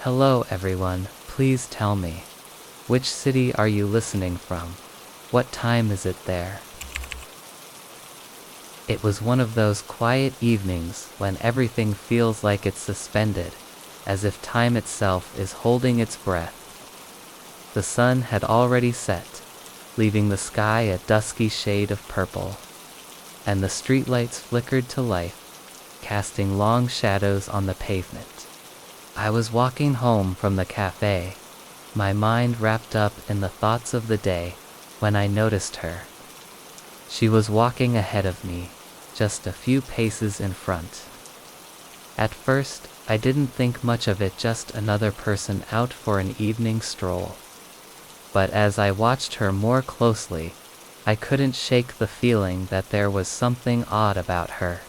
Hello everyone, please tell me. Which city are you listening from? What time is it there? It was one of those quiet evenings when everything feels like it's suspended, as if time itself is holding its breath. The sun had already set, leaving the sky a dusky shade of purple, and the streetlights flickered to life, casting long shadows on the pavement. I was walking home from the cafe, my mind wrapped up in the thoughts of the day, when I noticed her. She was walking ahead of me, just a few paces in front. At first, I didn't think much of it, just another person out for an evening stroll. But as I watched her more closely, I couldn't shake the feeling that there was something odd about her.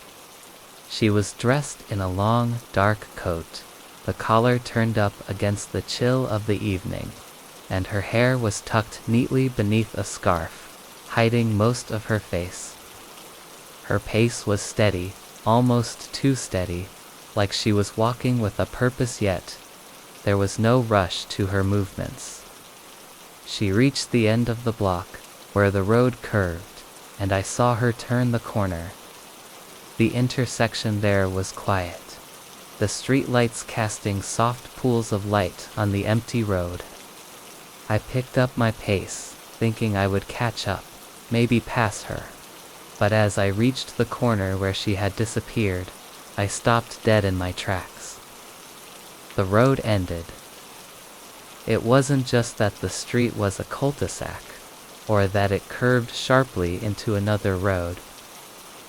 She was dressed in a long, dark coat, the collar turned up against the chill of the evening, and her hair was tucked neatly beneath a scarf, hiding most of her face. Her pace was steady, almost too steady, like she was walking with a purpose, yet there was no rush to her movements. She reached the end of the block, where the road curved, and I saw her turn the corner. The intersection there was quiet, the streetlights casting soft pools of light on the empty road. I picked up my pace, thinking I would catch up, maybe pass her. But as I reached the corner where she had disappeared, I stopped dead in my tracks. The road ended. It wasn't just that the street was a cul-de-sac, or that it curved sharply into another road.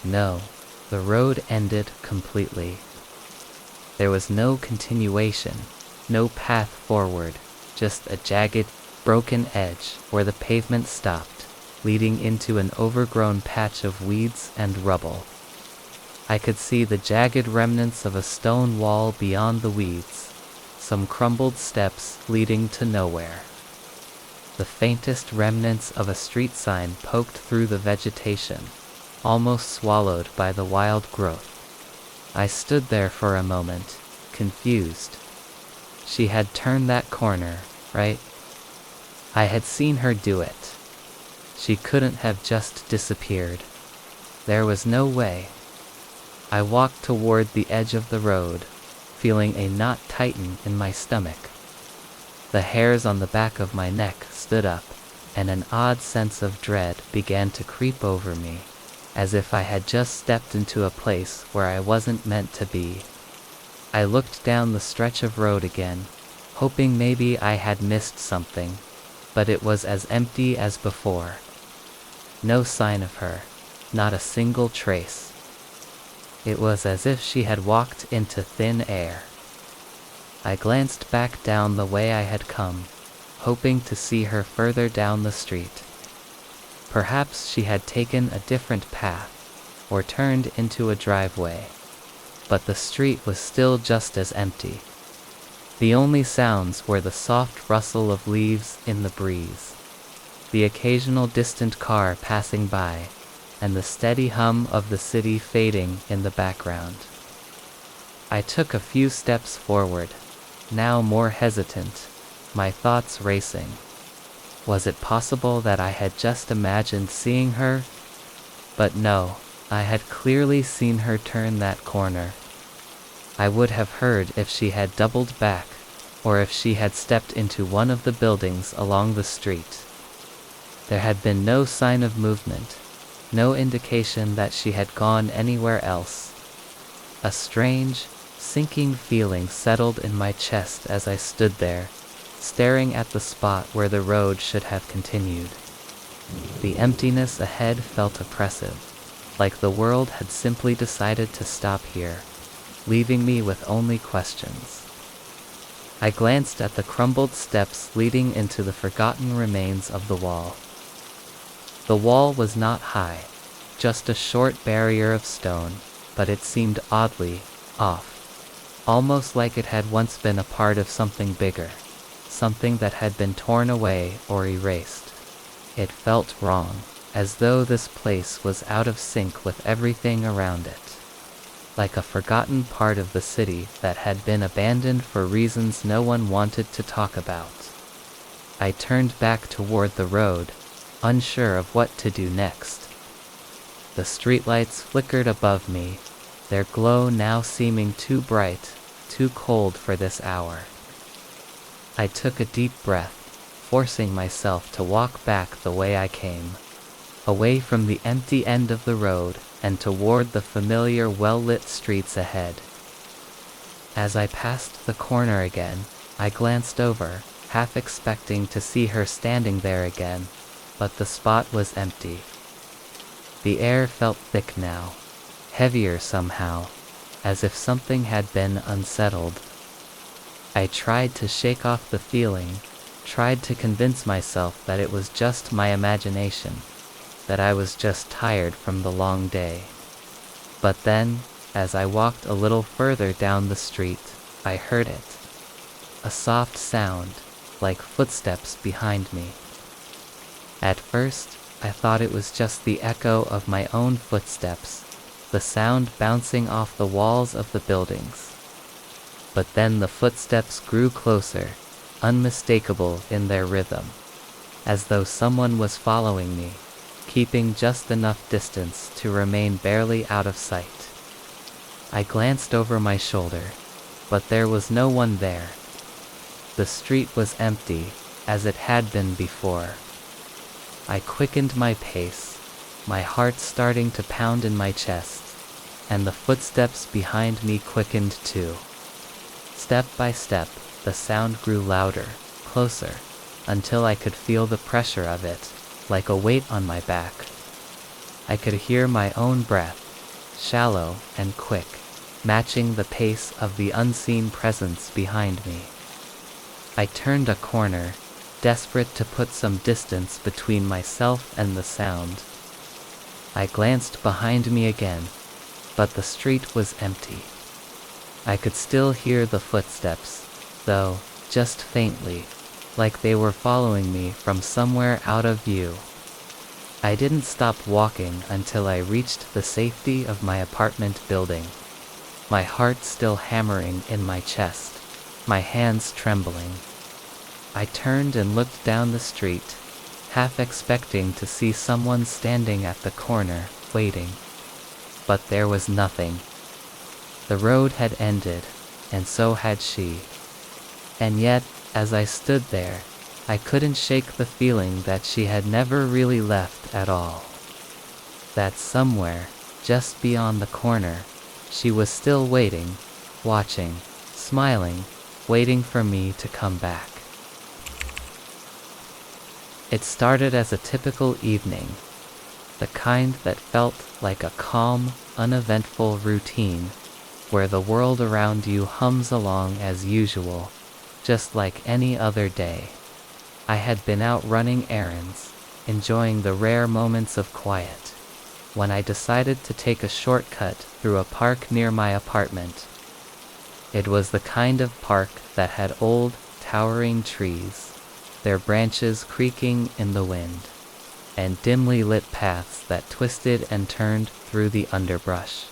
No, the road ended completely. There was no continuation, no path forward, just a jagged, broken edge where the pavement stopped, leading into an overgrown patch of weeds and rubble. I could see the jagged remnants of a stone wall beyond the weeds, some crumbled steps leading to nowhere. The faintest remnants of a street sign poked through the vegetation, almost swallowed by the wild growth. I stood there for a moment, confused. She had turned that corner, right? I had seen her do it. She couldn't have just disappeared. There was no way. I walked toward the edge of the road, feeling a knot tighten in my stomach. The hairs on the back of my neck stood up, and an odd sense of dread began to creep over me, as if I had just stepped into a place where I wasn't meant to be. I looked down the stretch of road again, hoping maybe I had missed something, but it was as empty as before. No sign of her, not a single trace. It was as if she had walked into thin air. I glanced back down the way I had come, hoping to see her further down the street. Perhaps she had taken a different path, or turned into a driveway, but the street was still just as empty. The only sounds were the soft rustle of leaves in the breeze, the occasional distant car passing by, and the steady hum of the city fading in the background. I took a few steps forward, now more hesitant, my thoughts racing. Was it possible that I had just imagined seeing her? But no, I had clearly seen her turn that corner. I would have heard if she had doubled back, or if she had stepped into one of the buildings along the street. There had been no sign of movement, no indication that she had gone anywhere else. A strange, sinking feeling settled in my chest as I stood there, staring at the spot where the road should have continued. The emptiness ahead felt oppressive, like the world had simply decided to stop here, leaving me with only questions. I glanced at the crumbled steps leading into the forgotten remains of the wall. The wall was not high, just a short barrier of stone, but it seemed oddly off, almost like it had once been a part of something bigger, something that had been torn away or erased. It felt wrong, as though this place was out of sync with everything around it. like a forgotten part of the city that had been abandoned for reasons no one wanted to talk about. I turned back toward the road, unsure of what to do next. The streetlights flickered above me, their glow now seeming too bright, too cold for this hour. I took a deep breath, forcing myself to walk back the way I came, away from the empty end of the road and toward the familiar well-lit streets ahead. As I passed the corner again, I glanced over, half expecting to see her standing there again, but the spot was empty. The air felt thick now, heavier somehow, as if something had been unsettled. I tried to shake off the feeling, tried to convince myself that it was just my imagination, that I was just tired from the long day. But then, as I walked a little further down the street, I heard it. A soft sound, like footsteps behind me. At first, I thought it was just the echo of my own footsteps, the sound bouncing off the walls of the buildings. But then the footsteps grew closer, unmistakable in their rhythm, as though someone was following me, keeping just enough distance to remain barely out of sight. I glanced over my shoulder, but there was no one there. The street was empty, as it had been before. I quickened my pace, my heart starting to pound in my chest, and the footsteps behind me quickened too. Step by step, the sound grew louder, closer, until I could feel the pressure of it, like a weight on my back. I could hear my own breath, shallow and quick, matching the pace of the unseen presence behind me. I turned a corner, desperate to put some distance between myself and the sound. I glanced behind me again, but the street was empty. I could still hear the footsteps, though, just faintly, like they were following me from somewhere out of view. I didn't stop walking until I reached the safety of my apartment building, my heart still hammering in my chest, my hands trembling. I turned and looked down the street, half expecting to see someone standing at the corner, waiting. But there was nothing. The road had ended, and so had she. And yet, as I stood there, I couldn't shake the feeling that she had never really left at all. That somewhere, just beyond the corner, she was still waiting, watching, smiling, waiting for me to come back. It started as a typical evening, the kind that felt like a calm, uneventful routine, where the world around you hums along as usual, just like any other day. I had been out running errands, enjoying the rare moments of quiet, when I decided to take a shortcut through a park near my apartment. It was the kind of park that had old, towering trees, their branches creaking in the wind, and dimly lit paths that twisted and turned through the underbrush.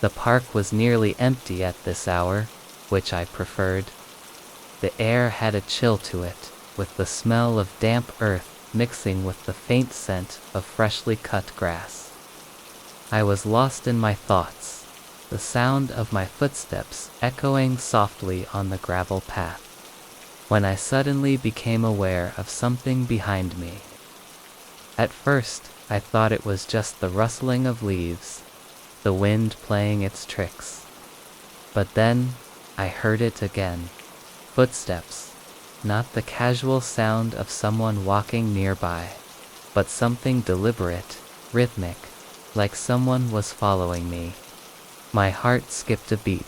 The park was nearly empty at this hour, which I preferred. The air had a chill to it, with the smell of damp earth mixing with the faint scent of freshly cut grass. I was lost in my thoughts, the sound of my footsteps echoing softly on the gravel path, when I suddenly became aware of something behind me. At first, I thought it was just the rustling of leaves, the wind playing its tricks. But then, I heard it again. Footsteps, not the casual sound of someone walking nearby, but something deliberate, rhythmic, like someone was following me. My heart skipped a beat.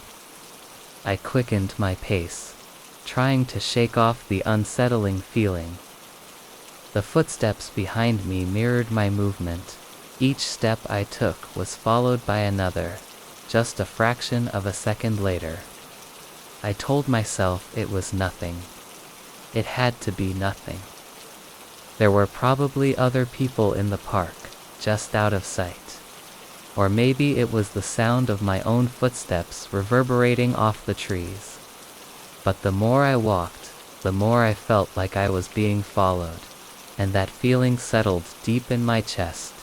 I quickened my pace, trying to shake off the unsettling feeling. The footsteps behind me mirrored my movement. Each step I took was followed by another, just a fraction of a second later. I told myself it was nothing. It had to be nothing. There were probably other people in the park, just out of sight. Or maybe it was the sound of my own footsteps reverberating off the trees. But the more I walked, the more I felt like I was being followed, and that feeling settled deep in my chest,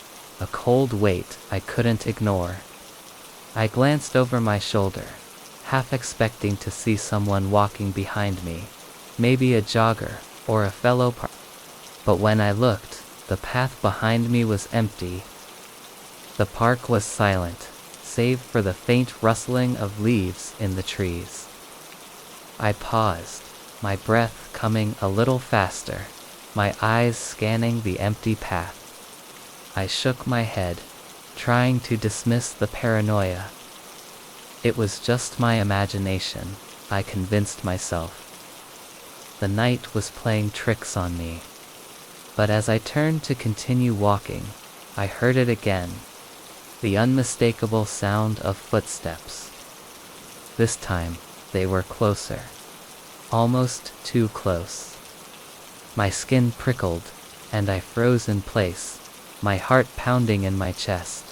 a cold weight I couldn't ignore. I glanced over my shoulder, half expecting to see someone walking behind me, maybe a jogger or a fellow but when I looked, the path behind me was empty. The park was silent, save for the faint rustling of leaves in the trees. I paused, my breath coming a little faster, my eyes scanning the empty path. I shook my head, trying to dismiss the paranoia. It was just my imagination, I convinced myself. The night was playing tricks on me. But as I turned to continue walking, I heard it again, the unmistakable sound of footsteps. This time, they were closer, almost too close. My skin prickled, and I froze in place, my heart pounding in my chest.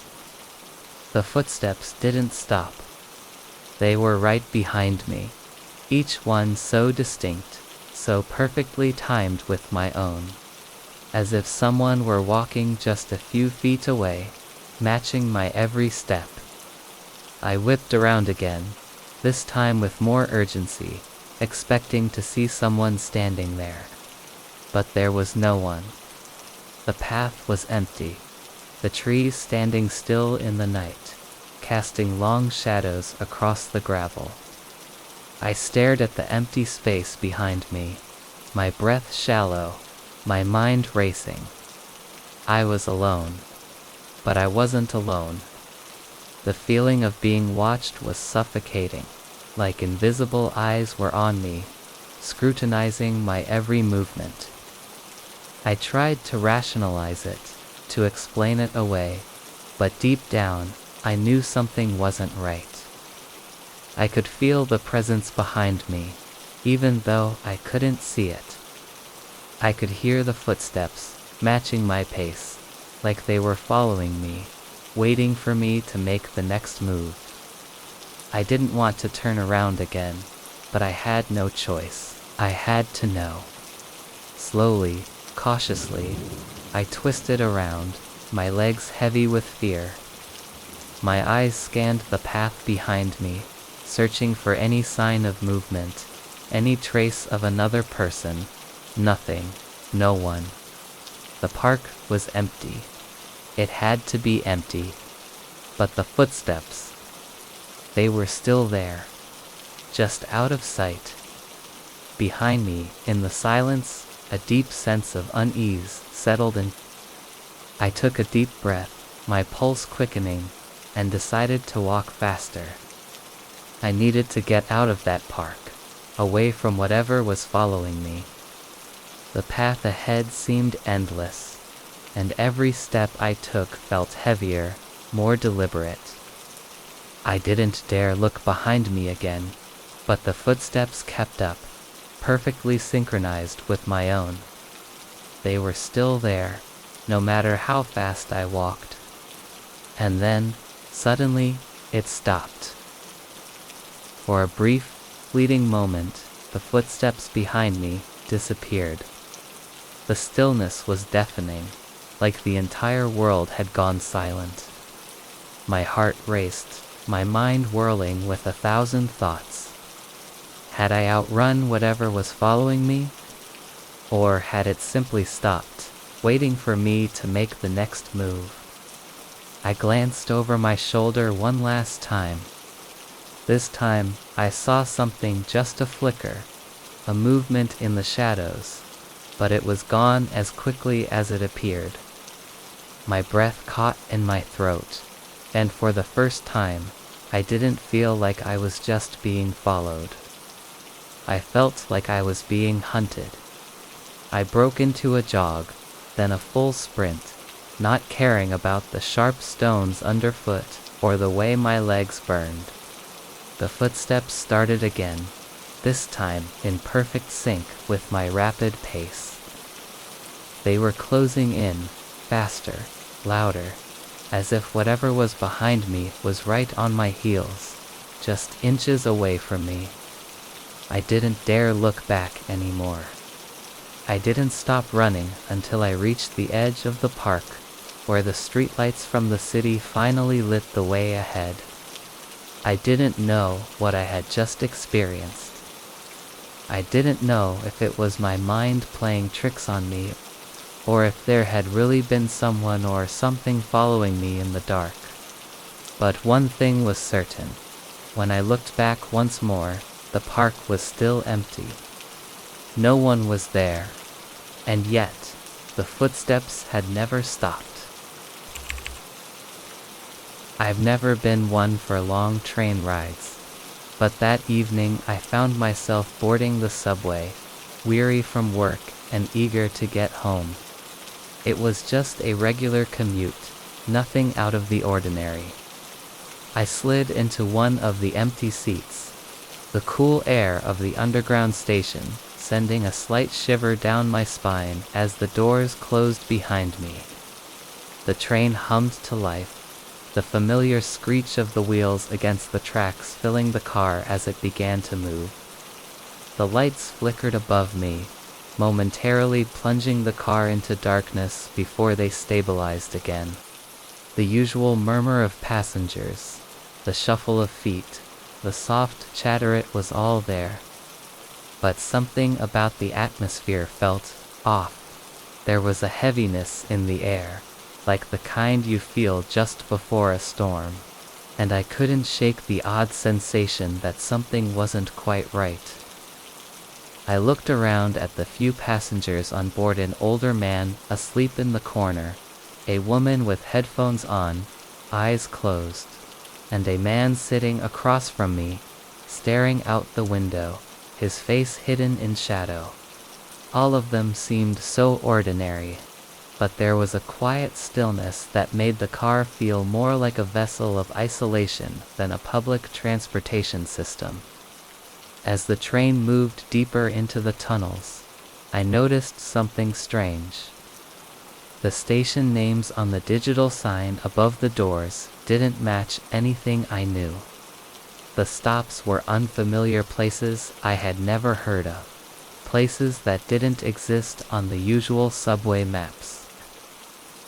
The footsteps didn't stop. They were right behind me, each one so distinct, so perfectly timed with my own. As if someone were walking just a few feet away, matching my every step. I whipped around again, this time with more urgency, expecting to see someone standing there. But there was no one. The path was empty, the trees standing still in the night, casting long shadows across the gravel. I stared at the empty space behind me, my breath shallow, my mind racing. I was alone. But I wasn't alone. The feeling of being watched was suffocating, like invisible eyes were on me, scrutinizing my every movement. I tried to rationalize it, to explain it away, but deep down, I knew something wasn't right. I could feel the presence behind me, even though I couldn't see it. I could hear the footsteps, matching my pace, like they were following me, waiting for me to make the next move. I didn't want to turn around again, but I had no choice. I had to know. Slowly, cautiously, I twisted around, my legs heavy with fear. My eyes scanned the path behind me, searching for any sign of movement, any trace of another person. Nothing, no one. The park was empty. It had to be empty. But the footsteps, they were still there, just out of sight. Behind me, in the silence, a deep sense of unease settled in. I took a deep breath, my pulse quickening, and decided to walk faster. I needed to get out of that park, away from whatever was following me. The path ahead seemed endless, and every step I took felt heavier, more deliberate. I didn't dare look behind me again, but the footsteps kept up, perfectly synchronized with my own. They were still there, no matter how fast I walked. And then, suddenly, it stopped. For a brief, fleeting moment, the footsteps behind me disappeared. The stillness was deafening, like the entire world had gone silent. My heart raced, my mind whirling with 1,000 thoughts. Had I outrun whatever was following me? Or had it simply stopped, waiting for me to make the next move? I glanced over my shoulder one last time. This time, I saw something just a flicker, a movement in the shadows, but it was gone as quickly as it appeared. My breath caught in my throat, and for the first time, I didn't feel like I was just being followed. I felt like I was being hunted. I broke into a jog, then a full sprint, not caring about the sharp stones underfoot or the way my legs burned. The footsteps started again, this time in perfect sync with my rapid pace. They were closing in, faster, louder, as if whatever was behind me was right on my heels, just inches away from me. I didn't dare look back anymore. I didn't stop running until I reached the edge of the park, where the streetlights from the city finally lit the way ahead. I didn't know what I had just experienced. I didn't know if it was my mind playing tricks on me, or if there had really been someone or something following me in the dark. But one thing was certain. When I looked back once more, the park was still empty. No one was there, and yet the footsteps had never stopped. I've never been one for long train rides, but that evening I found myself boarding the subway, weary from work and eager to get home. It was just a regular commute, nothing out of the ordinary. I slid into one of the empty seats, the cool air of the underground station sending a slight shiver down my spine as the doors closed behind me. The train hummed to life, the familiar screech of the wheels against the tracks filling the car as it began to move. The lights flickered above me, momentarily plunging the car into darkness before they stabilized again. The usual murmur of passengers, the shuffle of feet, the soft chatter, it was all there. But something about the atmosphere felt off. There was a heaviness in the air, like the kind you feel just before a storm, and I couldn't shake the odd sensation that something wasn't quite right. I looked around at the few passengers on board: an older man asleep in the corner, a woman with headphones on, eyes closed, and a man sitting across from me, staring out the window, his face hidden in shadow. All of them seemed so ordinary, but there was a quiet stillness that made the car feel more like a vessel of isolation than a public transportation system. As the train moved deeper into the tunnels, I noticed something strange. The station names on the digital sign above the doors didn't match anything I knew. The stops were unfamiliar places I had never heard of, places that didn't exist on the usual subway maps.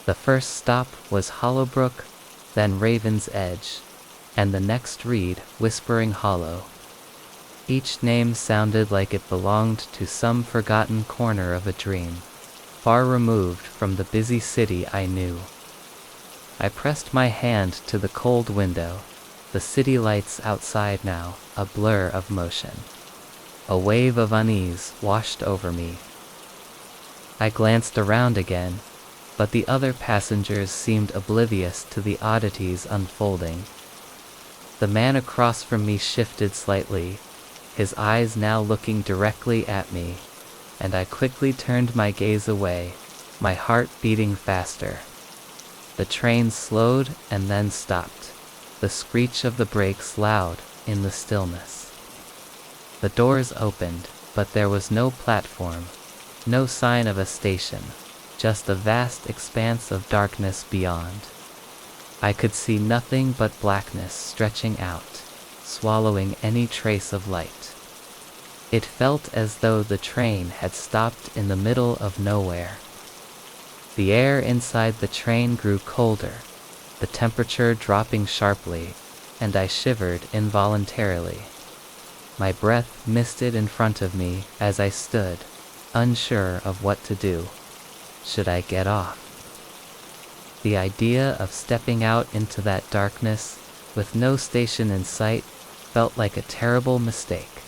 The first stop was Hollowbrook, then Raven's Edge, and the next read Whispering Hollow. Each name sounded like it belonged to some forgotten corner of a dream, far removed from the busy city I knew. I pressed my hand to the cold window, the city lights outside now a blur of motion. A wave of unease washed over me. I glanced around again, but the other passengers seemed oblivious to the oddities unfolding. The man across from me shifted slightly, his eyes now looking directly at me, and I quickly turned my gaze away, my heart beating faster. The train slowed and then stopped, the screech of the brakes loud in the stillness. The doors opened, but there was no platform, no sign of a station, just a vast expanse of darkness beyond. I could see nothing but blackness stretching out, swallowing any trace of light. It felt as though the train had stopped in the middle of nowhere. The air inside the train grew colder, the temperature dropping sharply, and I shivered involuntarily. My breath misted in front of me as I stood, unsure of what to do. Should I get off? The idea of stepping out into that darkness, with no station in sight, felt like a terrible mistake.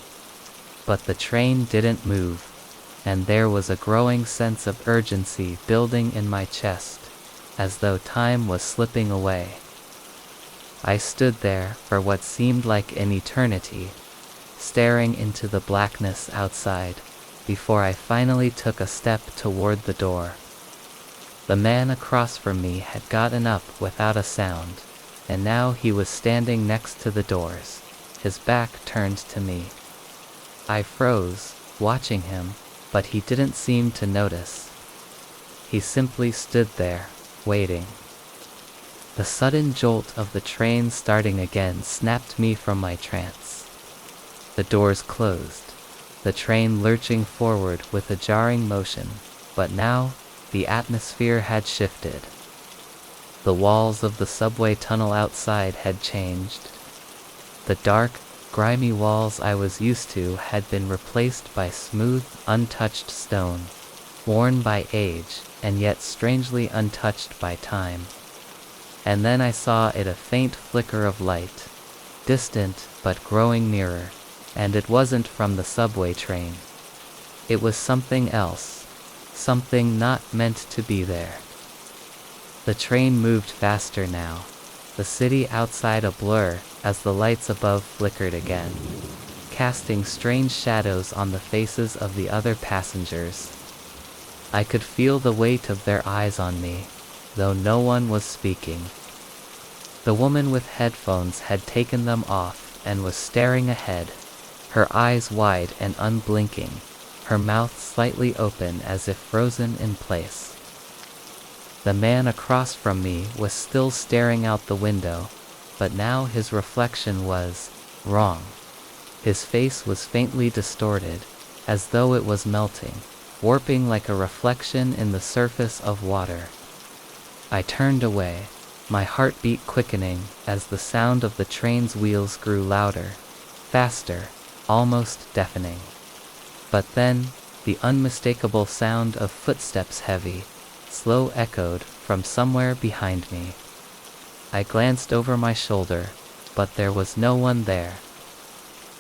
But the train didn't move, and there was a growing sense of urgency building in my chest, as though time was slipping away. I stood there for what seemed like an eternity, staring into the blackness outside, before I finally took a step toward the door. The man across from me had gotten up without a sound, and now he was standing next to the doors, his back turned to me. I froze, watching him, but he didn't seem to notice. He simply stood there, waiting. The sudden jolt of the train starting again snapped me from my trance. The doors closed, the train lurching forward with a jarring motion, but now the atmosphere had shifted. The walls of the subway tunnel outside had changed. The dark, grimy walls I was used to had been replaced by smooth, untouched stone, worn by age, and yet strangely untouched by time. And then I saw it, a faint flicker of light, distant but growing nearer, and it wasn't from the subway train. It was something else, something not meant to be there. The train moved faster now, the city outside a blur as the lights above flickered again, casting strange shadows on the faces of the other passengers. I could feel the weight of their eyes on me, though no one was speaking. The woman with headphones had taken them off and was staring ahead, her eyes wide and unblinking, her mouth slightly open as if frozen in place. The man across from me was still staring out the window, but now his reflection was wrong. His face was faintly distorted, as though it was melting, warping like a reflection in the surface of water. I turned away, my heartbeat quickening as the sound of the train's wheels grew louder, faster, almost deafening. But then, the unmistakable sound of footsteps, heavy, slow, echoed from somewhere behind me. I glanced over my shoulder, but there was no one there.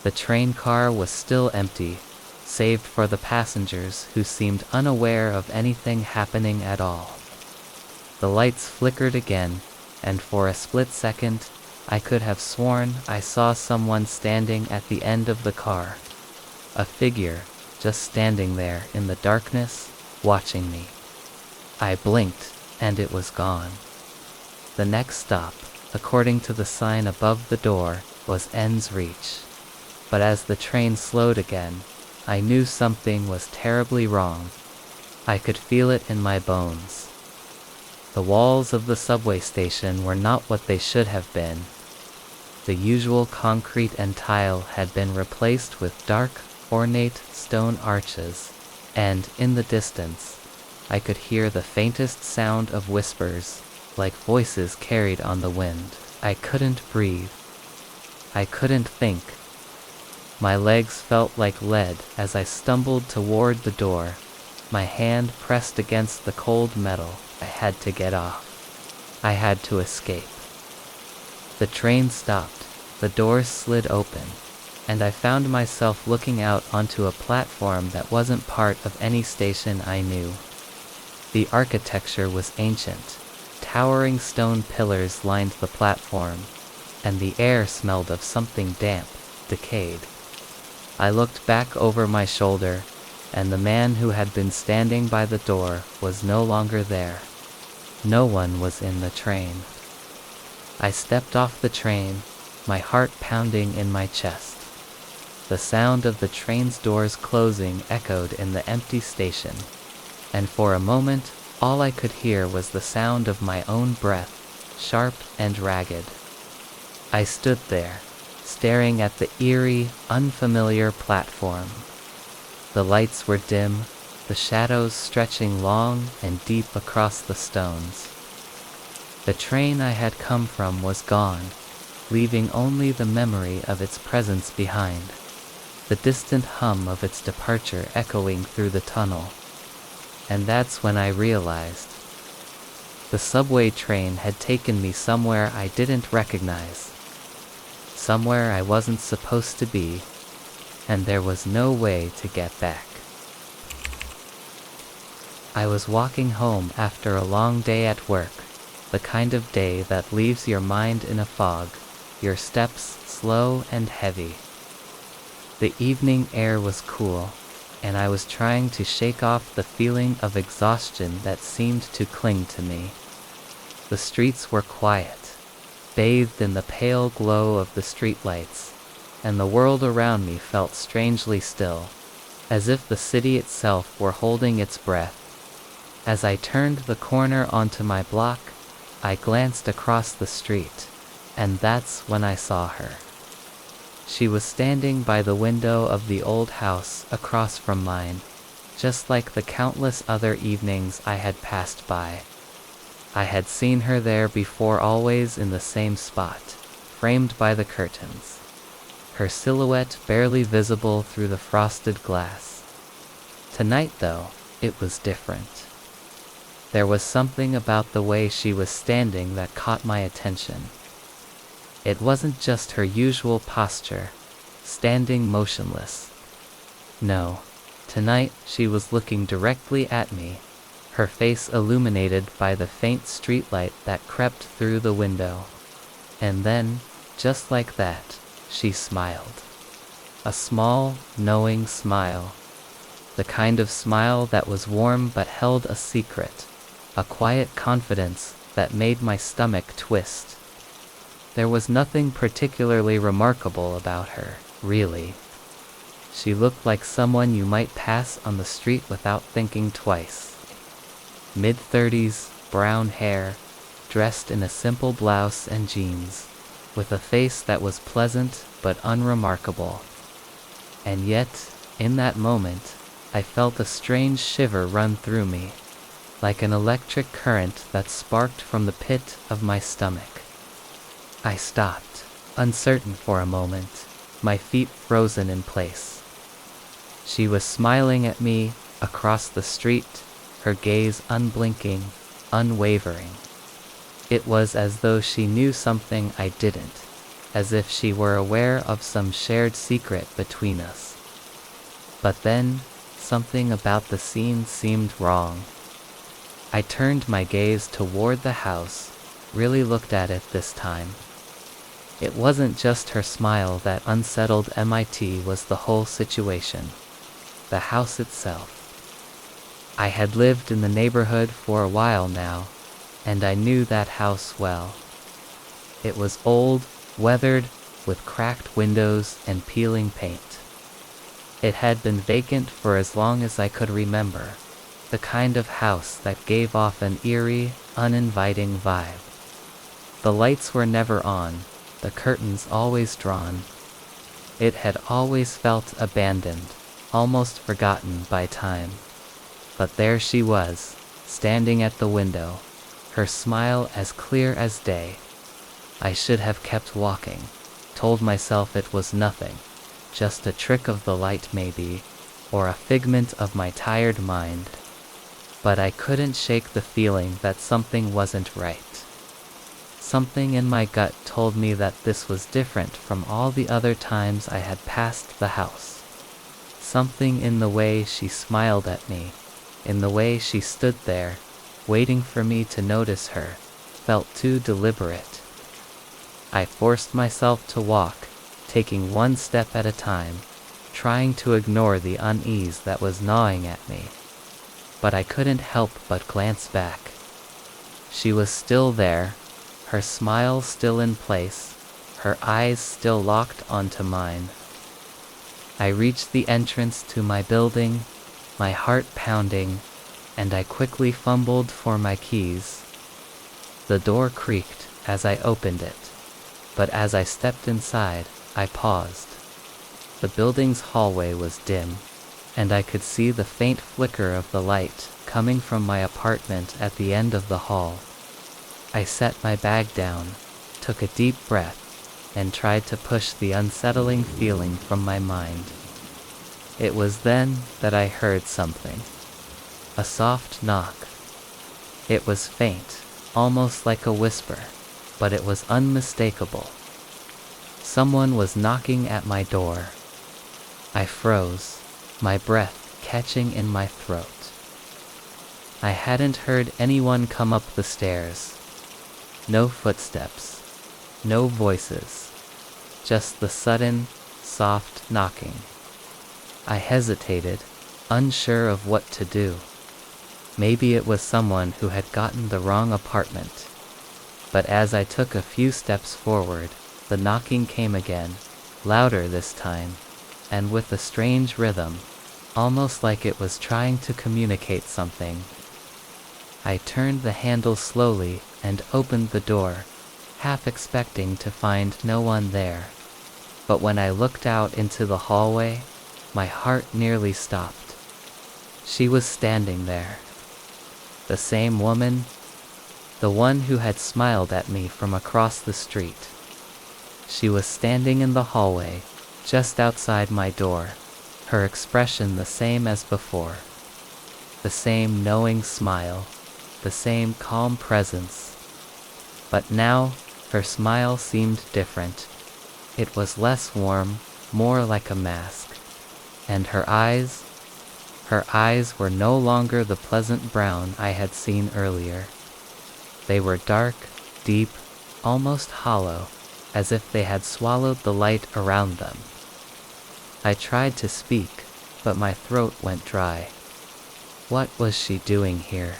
The train car was still empty, save for the passengers who seemed unaware of anything happening at all. The lights flickered again, and for a split second, I could have sworn I saw someone standing at the end of the car. A figure, just standing there in the darkness, watching me. I blinked, and it was gone. The next stop, according to the sign above the door, was Ends Reach. But as the train slowed again, I knew something was terribly wrong. I could feel it in my bones. The walls of the subway station were not what they should have been. The usual concrete and tile had been replaced with dark, ornate stone arches, and, in the distance, I could hear the faintest sound of whispers, like voices carried on the wind. I couldn't breathe. I couldn't think. My legs felt like lead as I stumbled toward the door, my hand pressed against the cold metal. I had to get off. I had to escape. The train stopped, the doors slid open, and I found myself looking out onto a platform that wasn't part of any station I knew. The architecture was ancient. Towering stone pillars lined the platform, and the air smelled of something damp, decayed. I looked back over my shoulder, and the man who had been standing by the door was no longer there. No one was in the train. I stepped off the train, my heart pounding in my chest. The sound of the train's doors closing echoed in the empty station, and for a moment, all I could hear was the sound of my own breath, sharp and ragged. I stood there, staring at the eerie, unfamiliar platform. The lights were dim, the shadows stretching long and deep across the stones. The train I had come from was gone, leaving only the memory of its presence behind, the distant hum of its departure echoing through the tunnel. And that's when I realized. The subway train had taken me somewhere I didn't recognize, somewhere I wasn't supposed to be, and there was no way to get back. I was walking home after a long day at work, the kind of day that leaves your mind in a fog, your steps slow and heavy. The evening air was cool, and I was trying to shake off the feeling of exhaustion that seemed to cling to me. The streets were quiet, bathed in the pale glow of the streetlights, and the world around me felt strangely still, as if the city itself were holding its breath. As I turned the corner onto my block, I glanced across the street, and that's when I saw her. She was standing by the window of the old house across from mine, just like the countless other evenings I had passed by. I had seen her there before, always in the same spot, framed by the curtains, her silhouette barely visible through the frosted glass. Tonight, though, it was different. There was something about the way she was standing that caught my attention. It wasn't just her usual posture, standing motionless. No, tonight she was looking directly at me, her face illuminated by the faint streetlight that crept through the window. And then, just like that, she smiled. A small, knowing smile. The kind of smile that was warm but held a secret, a quiet confidence that made my stomach twist. There was nothing particularly remarkable about her, really. She looked like someone you might pass on the street without thinking twice. Mid-30s, brown hair, dressed in a simple blouse and jeans, with a face that was pleasant but unremarkable. And yet, in that moment, I felt a strange shiver run through me, like an electric current that sparked from the pit of my stomach. I stopped, uncertain for a moment, my feet frozen in place. She was smiling at me across the street, her gaze unblinking, unwavering. It was as though she knew something I didn't, as if she were aware of some shared secret between us. But then, something about the scene seemed wrong. I turned my gaze toward the house, really looked at it this time. It wasn't just her smile that unsettled me, it was the whole situation. The house itself. I had lived in the neighborhood for a while now, and I knew that house well. It was old, weathered, with cracked windows and peeling paint. It had been vacant for as long as I could remember, the kind of house that gave off an eerie, uninviting vibe. The lights were never on, the curtains always drawn. It had always felt abandoned, almost forgotten by time. But there she was, standing at the window, her smile as clear as day. I should have kept walking, told myself it was nothing, just a trick of the light maybe, or a figment of my tired mind. But I couldn't shake the feeling that something wasn't right. Something in my gut told me that this was different from all the other times I had passed the house. Something in the way she smiled at me, in the way she stood there, waiting for me to notice her, felt too deliberate. I forced myself to walk, taking one step at a time, trying to ignore the unease that was gnawing at me. But I couldn't help but glance back. She was still there, her smile still in place, her eyes still locked onto mine. I reached the entrance to my building, my heart pounding, and I quickly fumbled for my keys. The door creaked as I opened it, but as I stepped inside, I paused. The building's hallway was dim, and I could see the faint flicker of the light coming from my apartment at the end of the hall. I set my bag down, took a deep breath, and tried to push the unsettling feeling from my mind. It was then that I heard something. A soft knock. It was faint, almost like a whisper, but it was unmistakable. Someone was knocking at my door. I froze, my breath catching in my throat. I hadn't heard anyone come up the stairs. No footsteps, no voices, just the sudden, soft knocking. I hesitated, unsure of what to do. Maybe it was someone who had gotten the wrong apartment. But as I took a few steps forward, the knocking came again, louder this time, and with a strange rhythm, almost like it was trying to communicate something. I turned the handle slowly, and opened the door, half expecting to find no one there. But when I looked out into the hallway, my heart nearly stopped. She was standing there. The same woman, the one who had smiled at me from across the street. She was standing in the hallway, just outside my door, her expression the same as before. The same knowing smile, the same calm presence. But now, her smile seemed different. It was less warm, more like a mask. And her eyes were no longer the pleasant brown I had seen earlier. They were dark, deep, almost hollow, as if they had swallowed the light around them. I tried to speak, but my throat went dry. What was she doing here?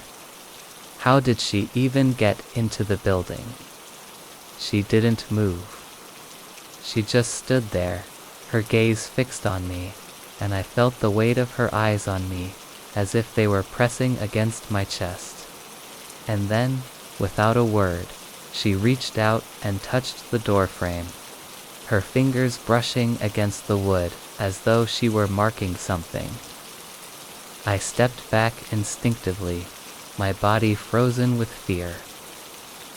How did she even get into the building? She didn't move. She just stood there, her gaze fixed on me, and I felt the weight of her eyes on me, as if they were pressing against my chest. And then, without a word, she reached out and touched the doorframe, her fingers brushing against the wood as though she were marking something. I stepped back instinctively, my body frozen with fear.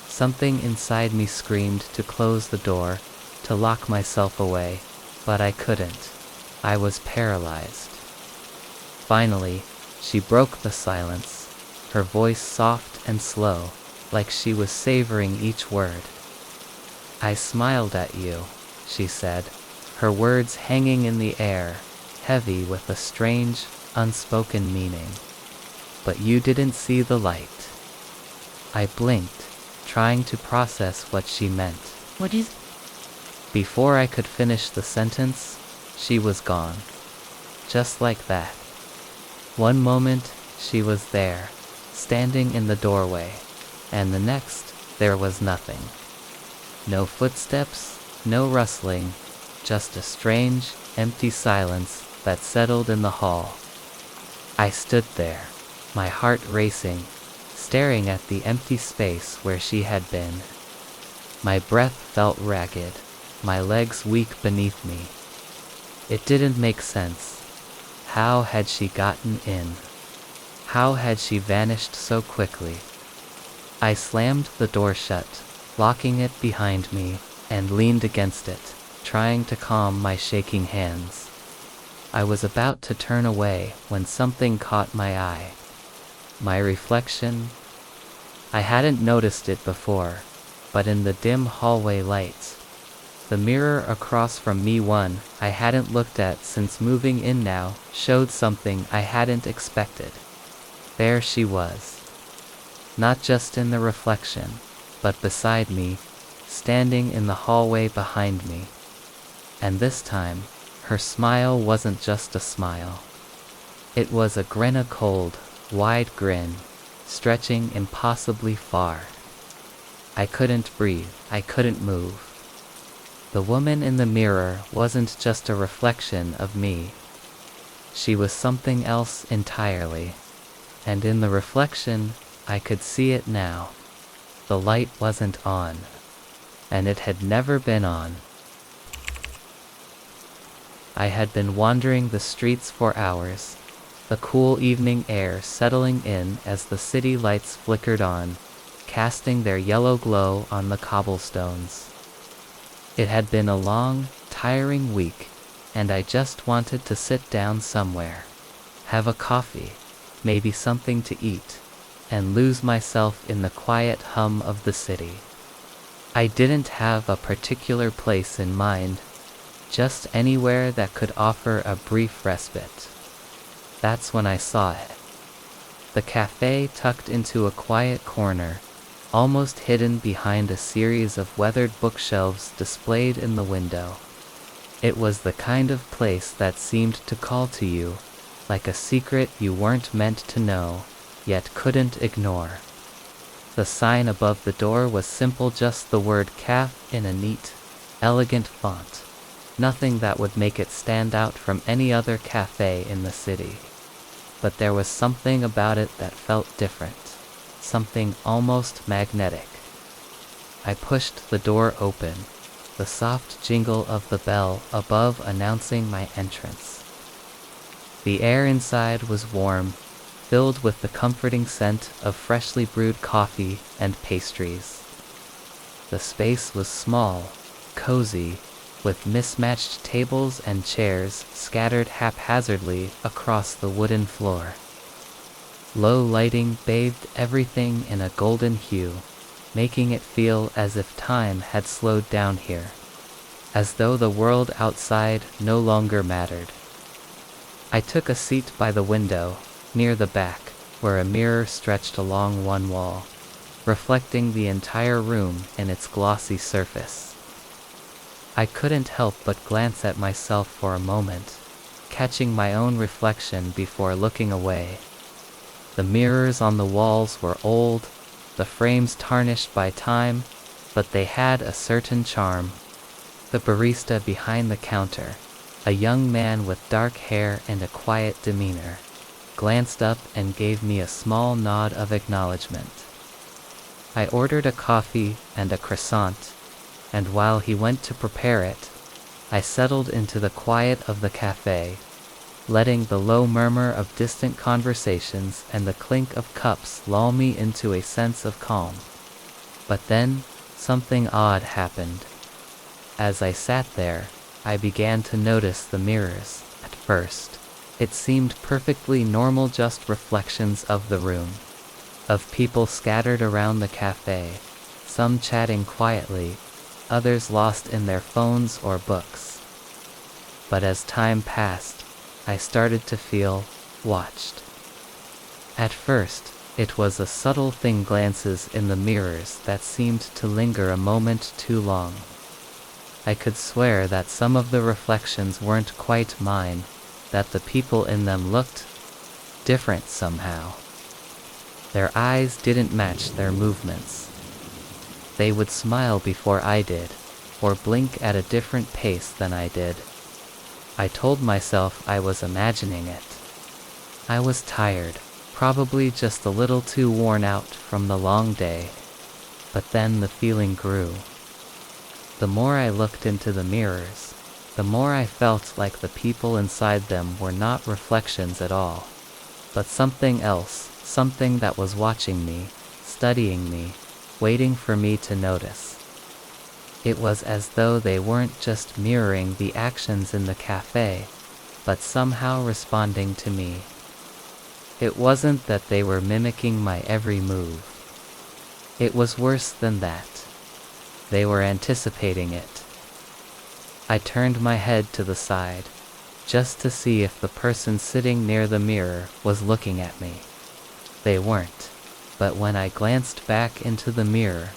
Something inside me screamed to close the door, to lock myself away, but I couldn't. I was paralyzed. Finally, she broke the silence, her voice soft and slow, like she was savoring each word. "I smiled at you," she said, her words hanging in the air, heavy with a strange, unspoken meaning. "But you didn't see the light." I blinked, trying to process what she meant. What is... Before I could finish the sentence, she was gone. Just like that. One moment, she was there, standing in the doorway, and the next, there was nothing. No footsteps, no rustling, just a strange, empty silence that settled in the hall. I stood there, my heart racing, staring at the empty space where she had been. My breath felt ragged, my legs weak beneath me. It didn't make sense. How had she gotten in? How had she vanished so quickly? I slammed the door shut, locking it behind me, and leaned against it, trying to calm my shaking hands. I was about to turn away when something caught my eye. My reflection. I hadn't noticed it before, but in the dim hallway lights, the mirror across from me, one I hadn't looked at since moving in now, showed something I hadn't expected. There she was. Not just in the reflection, but beside me, standing in the hallway behind me. And this time, her smile wasn't just a smile. It was a grin, a cold, wide grin, stretching impossibly far. I couldn't breathe, I couldn't move. The woman in the mirror wasn't just a reflection of me. She was something else entirely. And in the reflection, I could see it now. The light wasn't on. And it had never been on. I had been wandering the streets for hours, the cool evening air settling in as the city lights flickered on, casting their yellow glow on the cobblestones. It had been a long, tiring week, and I just wanted to sit down somewhere, have a coffee, maybe something to eat, and lose myself in the quiet hum of the city. I didn't have a particular place in mind, just anywhere that could offer a brief respite. That's when I saw it. The cafe tucked into a quiet corner, almost hidden behind a series of weathered bookshelves displayed in the window. It was the kind of place that seemed to call to you, like a secret you weren't meant to know, yet couldn't ignore. The sign above the door was simple, just the word "caf" in a neat, elegant font. Nothing that would make it stand out from any other cafe in the city. But there was something about it that felt different, something almost magnetic. I pushed the door open, the soft jingle of the bell above announcing my entrance. The air inside was warm, filled with the comforting scent of freshly brewed coffee and pastries. The space was small, cozy, with mismatched tables and chairs scattered haphazardly across the wooden floor. Low lighting bathed everything in a golden hue, making it feel as if time had slowed down here, as though the world outside no longer mattered. I took a seat by the window, near the back, where a mirror stretched along one wall, reflecting the entire room in its glossy surface. I couldn't help but glance at myself for a moment, catching my own reflection before looking away. The mirrors on the walls were old, the frames tarnished by time, but they had a certain charm. The barista behind the counter, a young man with dark hair and a quiet demeanor, glanced up and gave me a small nod of acknowledgement. I ordered a coffee and a croissant, and while he went to prepare it, I settled into the quiet of the cafe, letting the low murmur of distant conversations and the clink of cups lull me into a sense of calm. But then, something odd happened. As I sat there, I began to notice the mirrors. At first, it seemed perfectly normal, just reflections of the room, of people scattered around the cafe, some chatting quietly, others lost in their phones or books. But as time passed, I started to feel watched. At first, it was a subtle thing, glances in the mirrors that seemed to linger a moment too long. I could swear that some of the reflections weren't quite mine, that the people in them looked different somehow. Their eyes didn't match their movements. They would smile before I did, or blink at a different pace than I did. I told myself I was imagining it. I was tired, probably just a little too worn out from the long day. But then the feeling grew. The more I looked into the mirrors, the more I felt like the people inside them were not reflections at all, but something else, something that was watching me, studying me, waiting for me to notice. It was as though they weren't just mirroring the actions in the cafe, but somehow responding to me. It wasn't that they were mimicking my every move. It was worse than that. They were anticipating it. I turned my head to the side, just to see if the person sitting near the mirror was looking at me. They weren't, but when I glanced back into the mirror,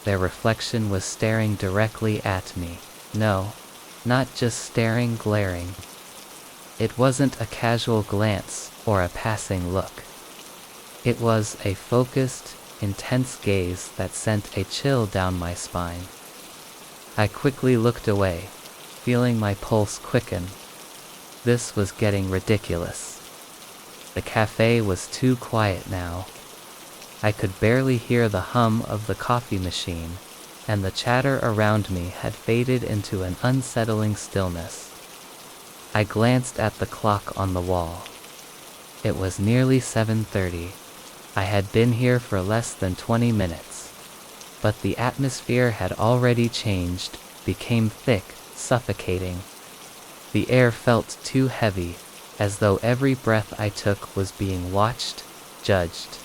their reflection was staring directly at me. No, not just staring, glaring. It wasn't a casual glance or a passing look. It was a focused, intense gaze that sent a chill down my spine. I quickly looked away, feeling my pulse quicken. This was getting ridiculous. The cafe was too quiet now. I could barely hear the hum of the coffee machine, and the chatter around me had faded into an unsettling stillness. I glanced at the clock on the wall. It was nearly 7:30. I had been here for less than 20 minutes. But the atmosphere had already changed, became thick, suffocating. The air felt too heavy, as though every breath I took was being watched, judged.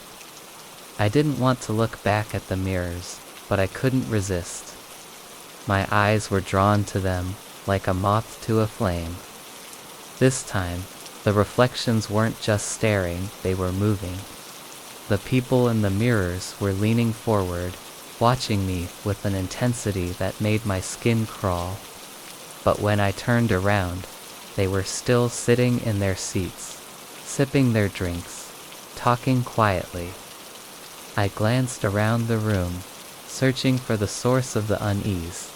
I didn't want to look back at the mirrors, but I couldn't resist. My eyes were drawn to them, like a moth to a flame. This time, the reflections weren't just staring, they were moving. The people in the mirrors were leaning forward, watching me with an intensity that made my skin crawl. But when I turned around, they were still sitting in their seats, sipping their drinks, talking quietly. I glanced around the room, searching for the source of the unease,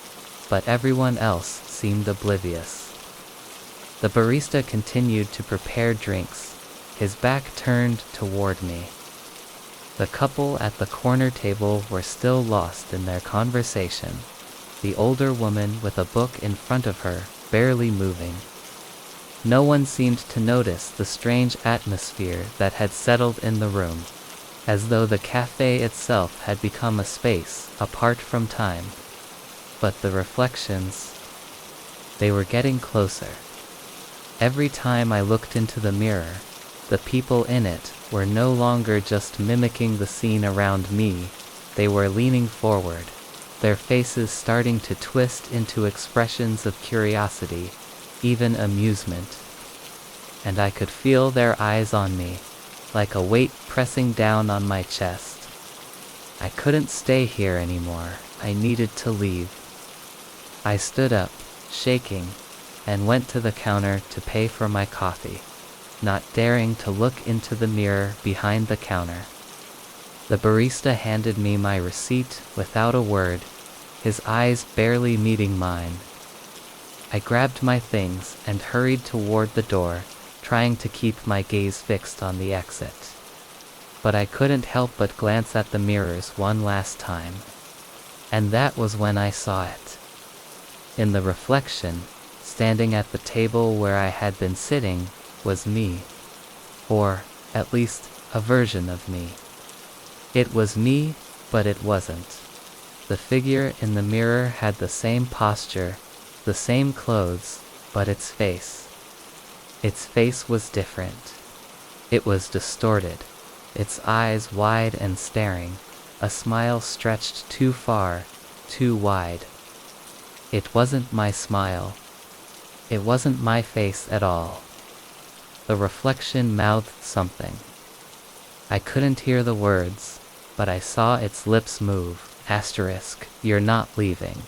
but everyone else seemed oblivious. The barista continued to prepare drinks, his back turned toward me. The couple at the corner table were still lost in their conversation, the older woman with a book in front of her, barely moving. No one seemed to notice the strange atmosphere that had settled in the room, as though the cafe itself had become a space apart from time. But the reflections, they were getting closer. Every time I looked into the mirror, the people in it were no longer just mimicking the scene around me, they were leaning forward, their faces starting to twist into expressions of curiosity, even amusement. And I could feel their eyes on me, like a weight pressing down on my chest. I couldn't stay here anymore, I needed to leave. I stood up, shaking, and went to the counter to pay for my coffee, not daring to look into the mirror behind the counter. The barista handed me my receipt without a word, his eyes barely meeting mine. I grabbed my things and hurried toward the door, trying to keep my gaze fixed on the exit. But I couldn't help but glance at the mirrors one last time. And that was when I saw it. In the reflection, standing at the table where I had been sitting, was me. Or, at least, a version of me. It was me, but it wasn't. The figure in the mirror had the same posture, the same clothes, but its face was different. It was distorted, its eyes wide and staring, a smile stretched too far, too wide. It wasn't my smile. It wasn't my face at all. The reflection mouthed something. I couldn't hear the words, but I saw its lips move. You're not leaving.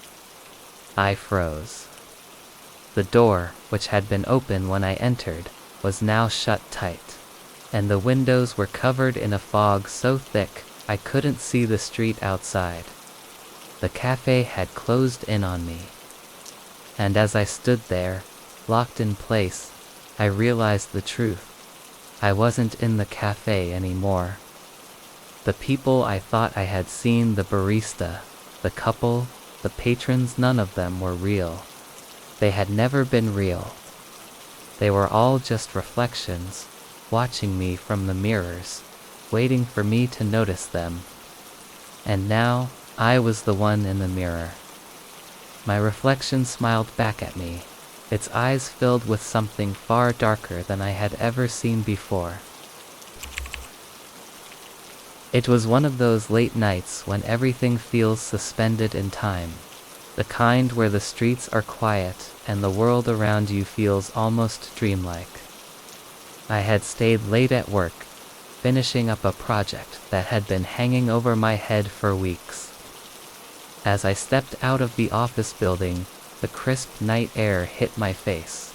I froze. The door, which had been open when I entered, was now shut tight, and the windows were covered in a fog so thick I couldn't see the street outside. The cafe had closed in on me. And as I stood there, locked in place, I realized the truth. I wasn't in the cafe anymore. The people I thought I had seen, the barista, the couple, the patrons, none of them were real. They had never been real. They were all just reflections, watching me from the mirrors, waiting for me to notice them. And now, I was the one in the mirror. My reflection smiled back at me, its eyes filled with something far darker than I had ever seen before. It was one of those late nights when everything feels suspended in time, the kind where the streets are quiet and the world around you feels almost dreamlike. I had stayed late at work, finishing up a project that had been hanging over my head for weeks. As I stepped out of the office building, the crisp night air hit my face,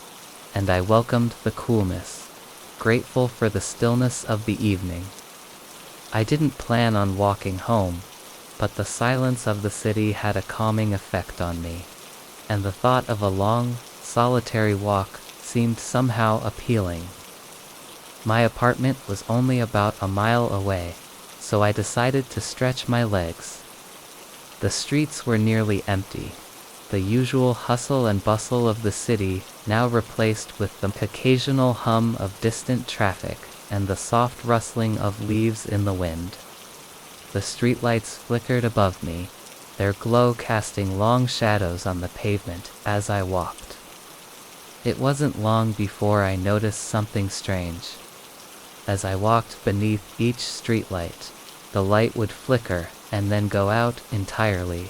and I welcomed the coolness, grateful for the stillness of the evening. I didn't plan on walking home, but the silence of the city had a calming effect on me, and the thought of a long, solitary walk seemed somehow appealing. My apartment was only about a mile away, so I decided to stretch my legs. The streets were nearly empty, the usual hustle and bustle of the city now replaced with the occasional hum of distant traffic and the soft rustling of leaves in the wind. The streetlights flickered above me, their glow casting long shadows on the pavement as I walked. It wasn't long before I noticed something strange. As I walked beneath each streetlight, the light would flicker and then go out entirely,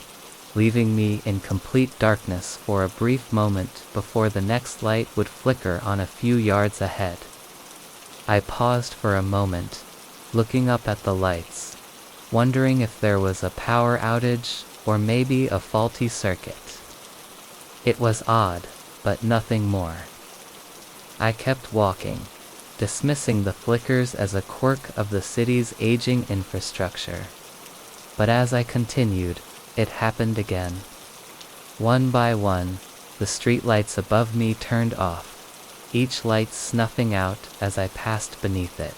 leaving me in complete darkness for a brief moment before the next light would flicker on a few yards ahead. I paused for a moment, looking up at the lights, wondering if there was a power outage or maybe a faulty circuit. It was odd, but nothing more. I kept walking, dismissing the flickers as a quirk of the city's aging infrastructure. But as I continued, it happened again. One by one, the streetlights above me turned off, each light snuffing out as I passed beneath it.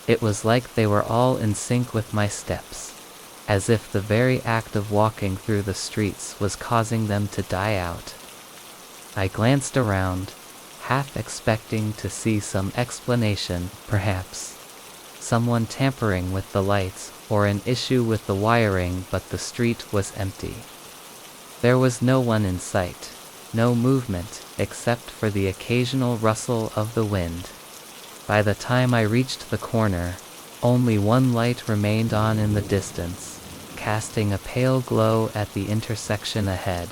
It was like they were all in sync with my steps, as if the very act of walking through the streets was causing them to die out. I glanced around, half expecting to see some explanation, perhaps someone tampering with the lights or an issue with the wiring, but the street was empty. There was no one in sight, no movement except for the occasional rustle of the wind. By the time I reached the corner, only one light remained on in the distance, casting a pale glow at the intersection ahead.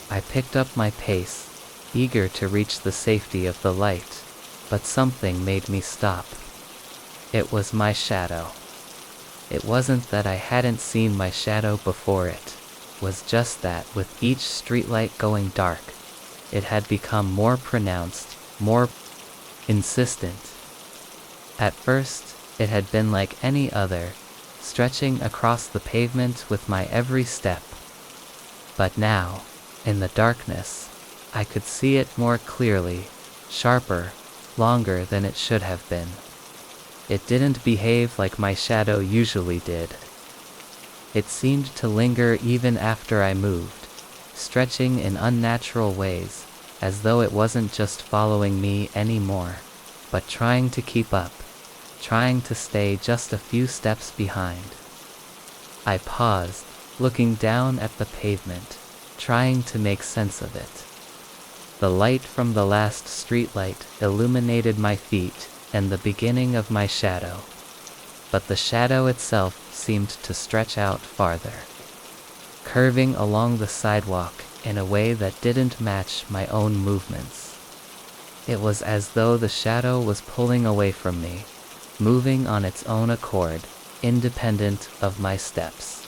I picked up my pace, eager to reach the safety of the light, but something made me stop. It was my shadow. It wasn't that I hadn't seen my shadow before, it was just that with each streetlight going dark, it had become more pronounced, more insistent. At first, it had been like any other, stretching across the pavement with my every step. But now, in the darkness, I could see it more clearly, sharper, longer than it should have been. It didn't behave like my shadow usually did. It seemed to linger even after I moved, stretching in unnatural ways, as though it wasn't just following me anymore, but trying to keep up, trying to stay just a few steps behind. I paused, looking down at the pavement, trying to make sense of it. The light from the last streetlight illuminated my feet and the beginning of my shadow, but the shadow itself seemed to stretch out farther, curving along the sidewalk in a way that didn't match my own movements. It was as though the shadow was pulling away from me, moving on its own accord, independent of my steps.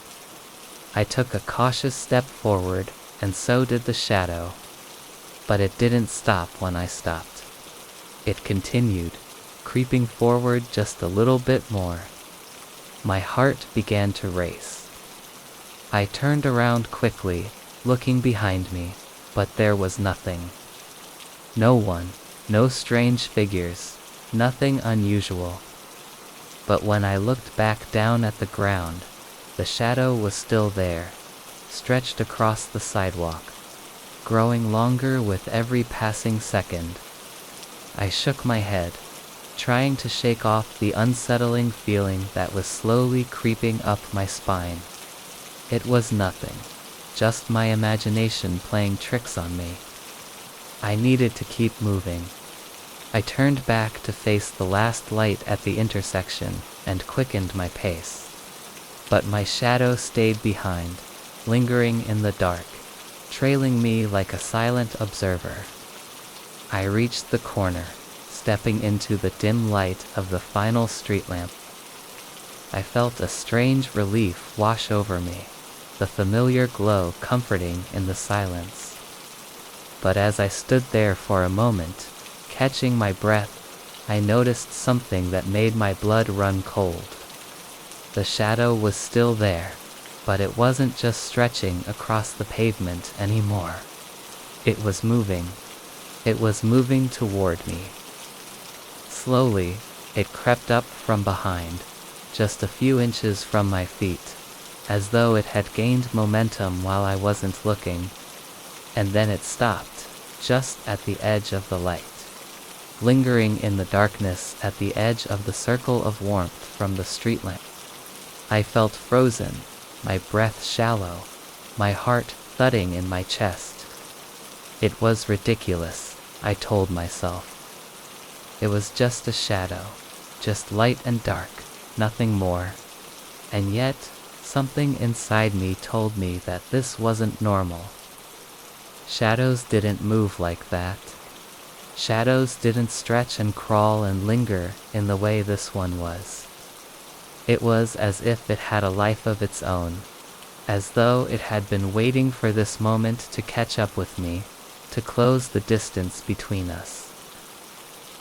I took a cautious step forward, and so did the shadow, but it didn't stop when I stopped. It continued, creeping forward just a little bit more. My heart began to race. I turned around quickly, looking behind me, but there was nothing. No one, no strange figures, nothing unusual. But when I looked back down at the ground, the shadow was still there, stretched across the sidewalk, growing longer with every passing second. I shook my head, trying to shake off the unsettling feeling that was slowly creeping up my spine. It was nothing, just my imagination playing tricks on me. I needed to keep moving. I turned back to face the last light at the intersection and quickened my pace. But my shadow stayed behind, lingering in the dark, trailing me like a silent observer. I reached the corner, stepping into the dim light of the final street lamp. I felt a strange relief wash over me, the familiar glow comforting in the silence. But as I stood there for a moment, catching my breath, I noticed something that made my blood run cold. The shadow was still there, but it wasn't just stretching across the pavement anymore. It was moving. It was moving toward me. Slowly, it crept up from behind, just a few inches from my feet, as though it had gained momentum while I wasn't looking, and then it stopped, just at the edge of the light, lingering in the darkness at the edge of the circle of warmth from the street lamp. I felt frozen, my breath shallow, my heart thudding in my chest. It was ridiculous, I told myself. It was just a shadow, just light and dark, nothing more. And yet, something inside me told me that this wasn't normal. Shadows didn't move like that. Shadows didn't stretch and crawl and linger in the way this one was. It was as if it had a life of its own, as though it had been waiting for this moment to catch up with me, to close the distance between us.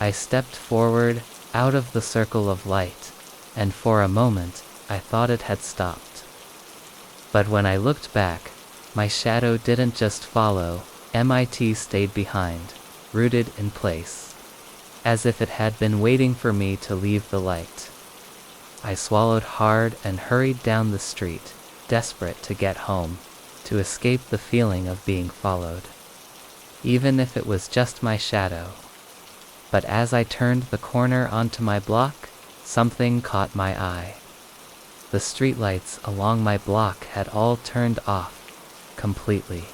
I stepped forward, out of the circle of light, and for a moment, I thought it had stopped. But when I looked back, my shadow didn't just follow, MIT stayed behind, rooted in place. as if it had been waiting for me to leave the light. I swallowed hard and hurried down the street, desperate to get home, to escape the feeling of being followed, even if it was just my shadow. But as I turned the corner onto my block, something caught my eye. The streetlights along my block had all turned off, completely.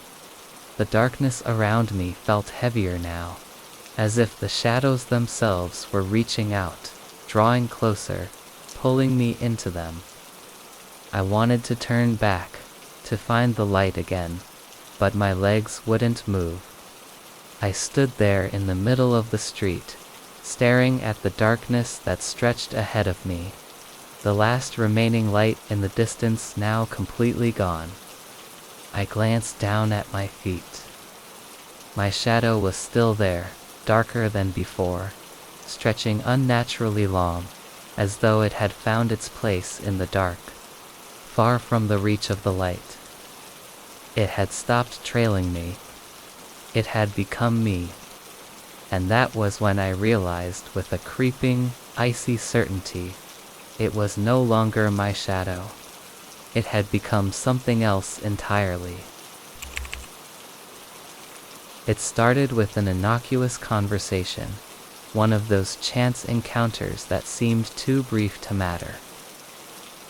The darkness around me felt heavier now, as if the shadows themselves were reaching out, drawing closer, pulling me into them. I wanted to turn back, to find the light again, but my legs wouldn't move. I stood there in the middle of the street, staring at the darkness that stretched ahead of me, the last remaining light in the distance now completely gone. I glanced down at my feet. My shadow was still there, darker than before, stretching unnaturally long, as though it had found its place in the dark, far from the reach of the light. It had stopped trailing me. It had become me. And that was when I realized with a creeping, icy certainty, it was no longer my shadow. It had become something else entirely. It started with an innocuous conversation, one of those chance encounters that seemed too brief to matter.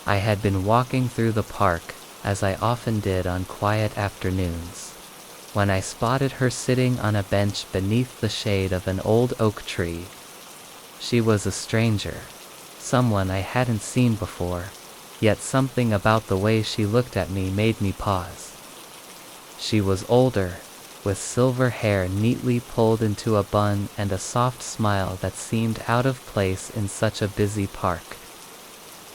I had been walking through the park, as I often did on quiet afternoons, when I spotted her sitting on a bench beneath the shade of an old oak tree. She was a stranger, someone I hadn't seen before, yet something about the way she looked at me made me pause. She was older, with silver hair neatly pulled into a bun and a soft smile that seemed out of place in such a busy park.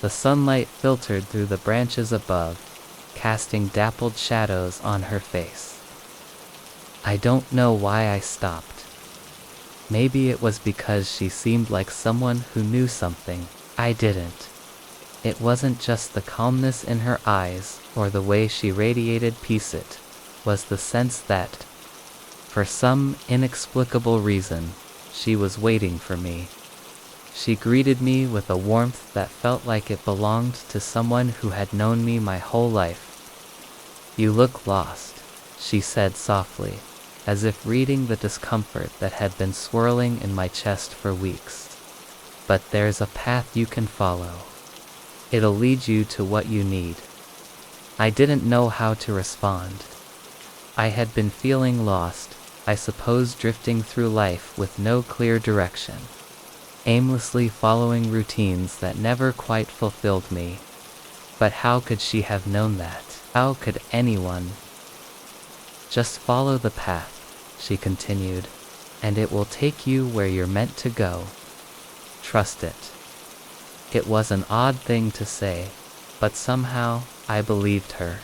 The sunlight filtered through the branches above, casting dappled shadows on her face. I don't know why I stopped. Maybe it was because she seemed like someone who knew something I didn't. It wasn't just the calmness in her eyes or the way she radiated peace, it was the sense that, for some inexplicable reason, she was waiting for me. She greeted me with a warmth that felt like it belonged to someone who had known me my whole life. "You look lost," she said softly, as if reading the discomfort that had been swirling in my chest for weeks. "But there's a path you can follow. It'll lead you to what you need." I didn't know how to respond. I had been feeling lost, I suppose, drifting through life with no clear direction, aimlessly following routines that never quite fulfilled me. But how could she have known that? How could anyone? "Just follow the path," she continued, "and it will take you where you're meant to go. Trust it." It was an odd thing to say, but somehow I believed her.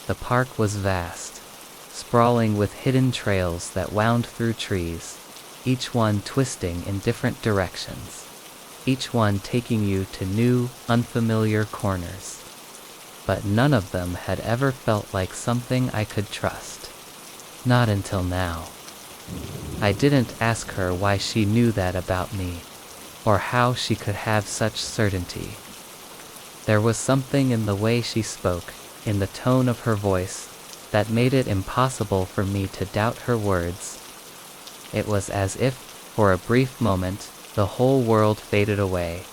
The park was vast, sprawling with hidden trails that wound through trees, each one twisting in different directions, each one taking you to new, unfamiliar corners. But none of them had ever felt like something I could trust. Not until now. I didn't ask her why she knew that about me, or how she could have such certainty. There was something in the way she spoke, in the tone of her voice, that made it impossible for me to doubt her words. It was as if, for a brief moment, the whole world faded away,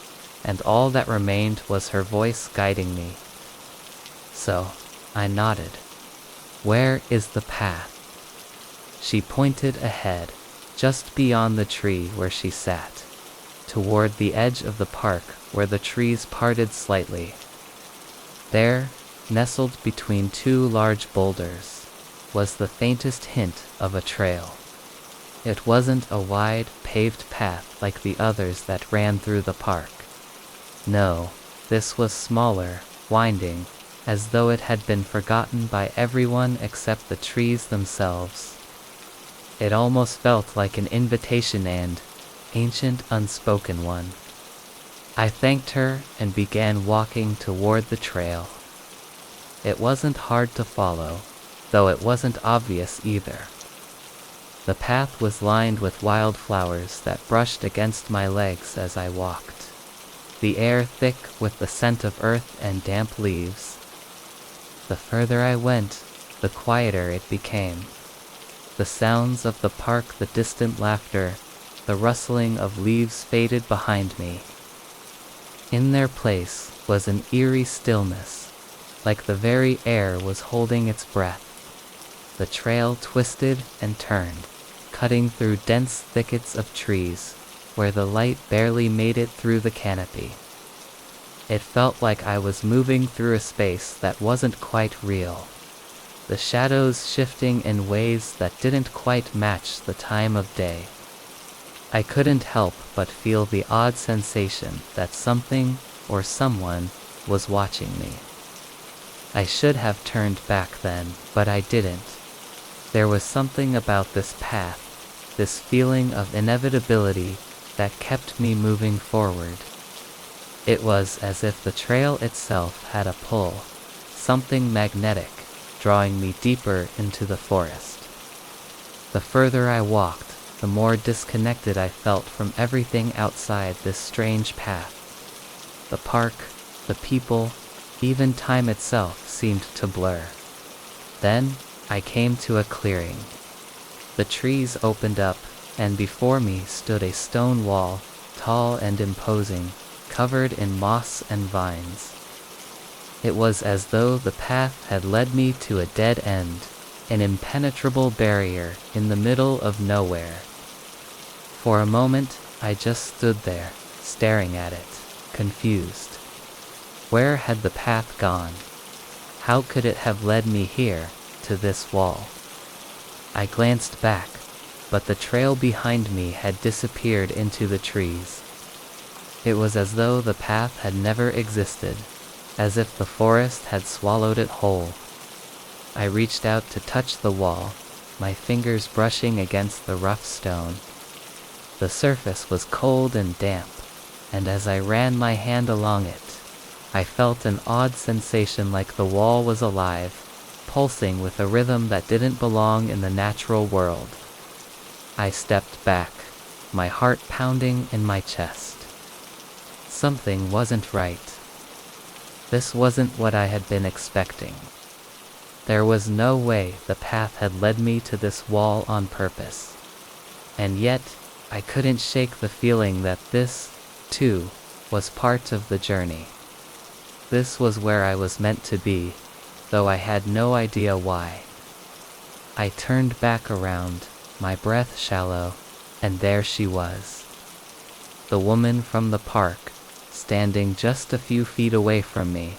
and all that remained was her voice guiding me. So, I nodded. "Where is the path?" She pointed ahead, just beyond the tree where she sat, toward the edge of the park where the trees parted slightly. There, nestled between two large boulders, was the faintest hint of a trail. It wasn't a wide, paved path like the others that ran through the park. No, this was smaller, winding, as though it had been forgotten by everyone except the trees themselves. It almost felt like an invitation, and ancient, unspoken one. I thanked her and began walking toward the trail. It wasn't hard to follow, though it wasn't obvious either. The path was lined with wildflowers that brushed against my legs as I walked, the air thick with the scent of earth and damp leaves. The further I went, the quieter it became. The sounds of the park, the distant laughter, the rustling of leaves faded behind me. In their place was an eerie stillness, like the very air was holding its breath. The trail twisted and turned, cutting through dense thickets of trees, where the light barely made it through the canopy. It felt like I was moving through a space that wasn't quite real, the shadows shifting in ways that didn't quite match the time of day. I couldn't help but feel the odd sensation that something or someone was watching me. I should have turned back then, but I didn't. There was something about this path, this feeling of inevitability, that kept me moving forward. It was as if the trail itself had a pull, something magnetic, drawing me deeper into the forest. The further I walked, the more disconnected I felt from everything outside this strange path. The park, the people, even time itself seemed to blur. Then, I came to a clearing. The trees opened up, and before me stood a stone wall, tall and imposing, covered in moss and vines. It was as though the path had led me to a dead end, an impenetrable barrier in the middle of nowhere. For a moment, I just stood there, staring at it, confused. Where had the path gone? How could it have led me here, to this wall? I glanced back, but the trail behind me had disappeared into the trees. It was as though the path had never existed, as if the forest had swallowed it whole. I reached out to touch the wall, my fingers brushing against the rough stone. The surface was cold and damp, and as I ran my hand along it, I felt an odd sensation like the wall was alive, pulsing with a rhythm that didn't belong in the natural world. I stepped back, my heart pounding in my chest. Something wasn't right. This wasn't what I had been expecting. There was no way the path had led me to this wall on purpose. And yet, I couldn't shake the feeling that this, too, was part of the journey. This was where I was meant to be, though I had no idea why. I turned back around, my breath shallow, and there she was. The woman from the park, standing just a few feet away from me,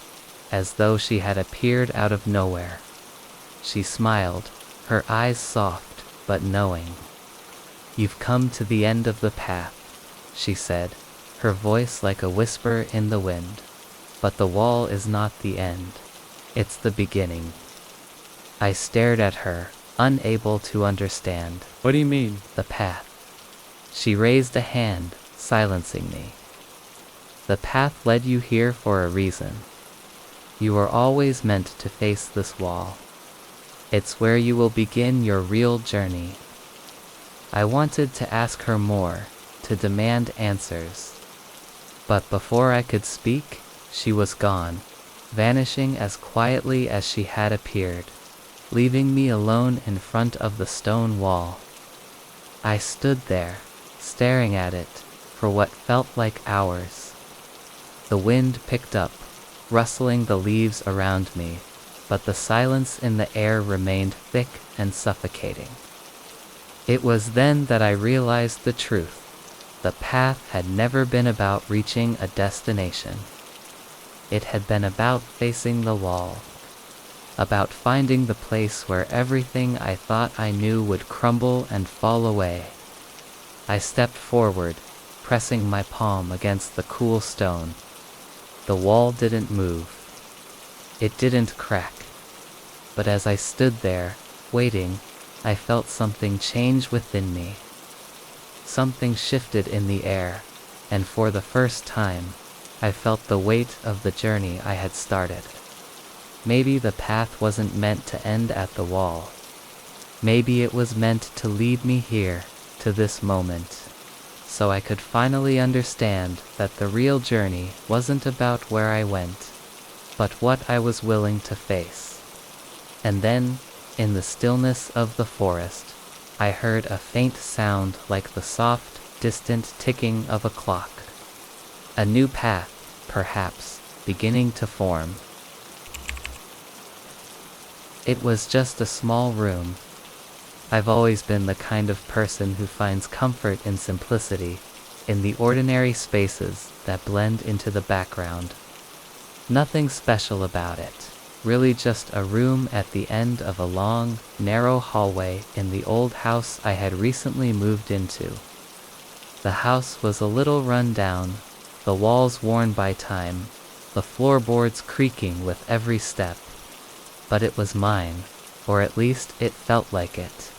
as though she had appeared out of nowhere. She smiled, her eyes soft but knowing. "You've come to the end of the path," she said, her voice like a whisper in the wind. "But the wall is not the end. It's the beginning." I stared at her, unable to understand. What do you mean? "The path." She raised a hand, silencing me. "The path led you here for a reason. You were always meant to face this wall. It's where you will begin your real journey." I wanted to ask her more, to demand answers. But before I could speak, she was gone, vanishing as quietly as she had appeared, leaving me alone in front of the stone wall. I stood there, staring at it, for what felt like hours. The wind picked up, rustling the leaves around me, but the silence in the air remained thick and suffocating. It was then that I realized the truth. The path had never been about reaching a destination. It had been about facing the wall, about finding the place where everything I thought I knew would crumble and fall away. I stepped forward, pressing my palm against the cool stone. The wall didn't move. It didn't crack. But as I stood there, waiting, I felt something change within me. Something shifted in the air, and for the first time, I felt the weight of the journey I had started. Maybe the path wasn't meant to end at the wall. Maybe it was meant to lead me here, to this moment, so I could finally understand that the real journey wasn't about where I went, but what I was willing to face. And then, in the stillness of the forest, I heard a faint sound like the soft, distant ticking of a clock. A new path, perhaps, beginning to form. It was just a small room. I've always been the kind of person who finds comfort in simplicity, in the ordinary spaces that blend into the background. Nothing special about it, really just a room at the end of a long, narrow hallway in the old house I had recently moved into. The house was a little run down, the walls worn by time, the floorboards creaking with every step. But it was mine, or at least it felt like it.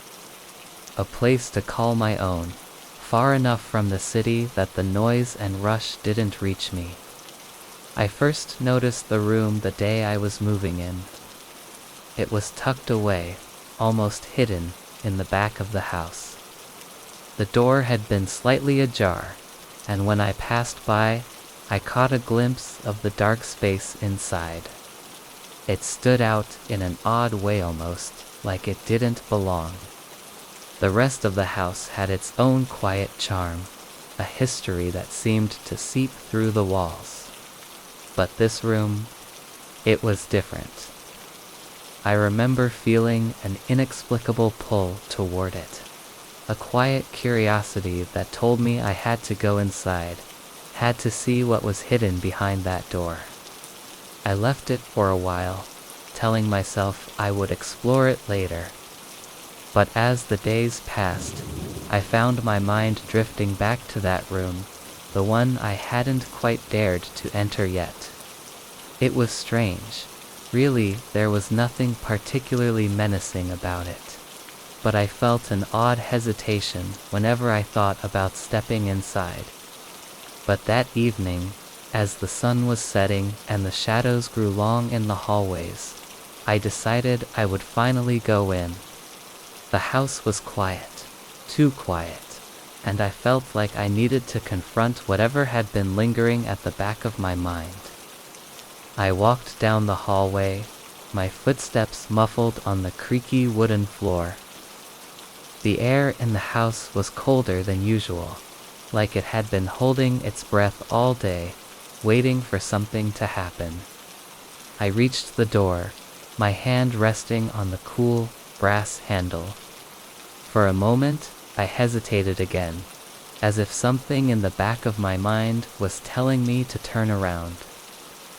A place to call my own, far enough from the city that the noise and rush didn't reach me. I first noticed the room the day I was moving in. It was tucked away, almost hidden, in the back of the house. The door had been slightly ajar, and when I passed by, I caught a glimpse of the dark space inside. It stood out in an odd way, almost like it didn't belong. The rest of the house had its own quiet charm, a history that seemed to seep through the walls. But this room, it was different. I remember feeling an inexplicable pull toward it, a quiet curiosity that told me I had to go inside, had to see what was hidden behind that door. I left it for a while, telling myself I would explore it later. But as the days passed, I found my mind drifting back to that room, the one I hadn't quite dared to enter yet. It was strange. Really, there was nothing particularly menacing about it. But I felt an odd hesitation whenever I thought about stepping inside. But that evening, as the sun was setting and the shadows grew long in the hallways, I decided I would finally go in. The house was quiet, too quiet, and I felt like I needed to confront whatever had been lingering at the back of my mind. I walked down the hallway, my footsteps muffled on the creaky wooden floor. The air in the house was colder than usual, like it had been holding its breath all day, waiting for something to happen. I reached the door, my hand resting on the cool, brass handle. For a moment, I hesitated again, as if something in the back of my mind was telling me to turn around.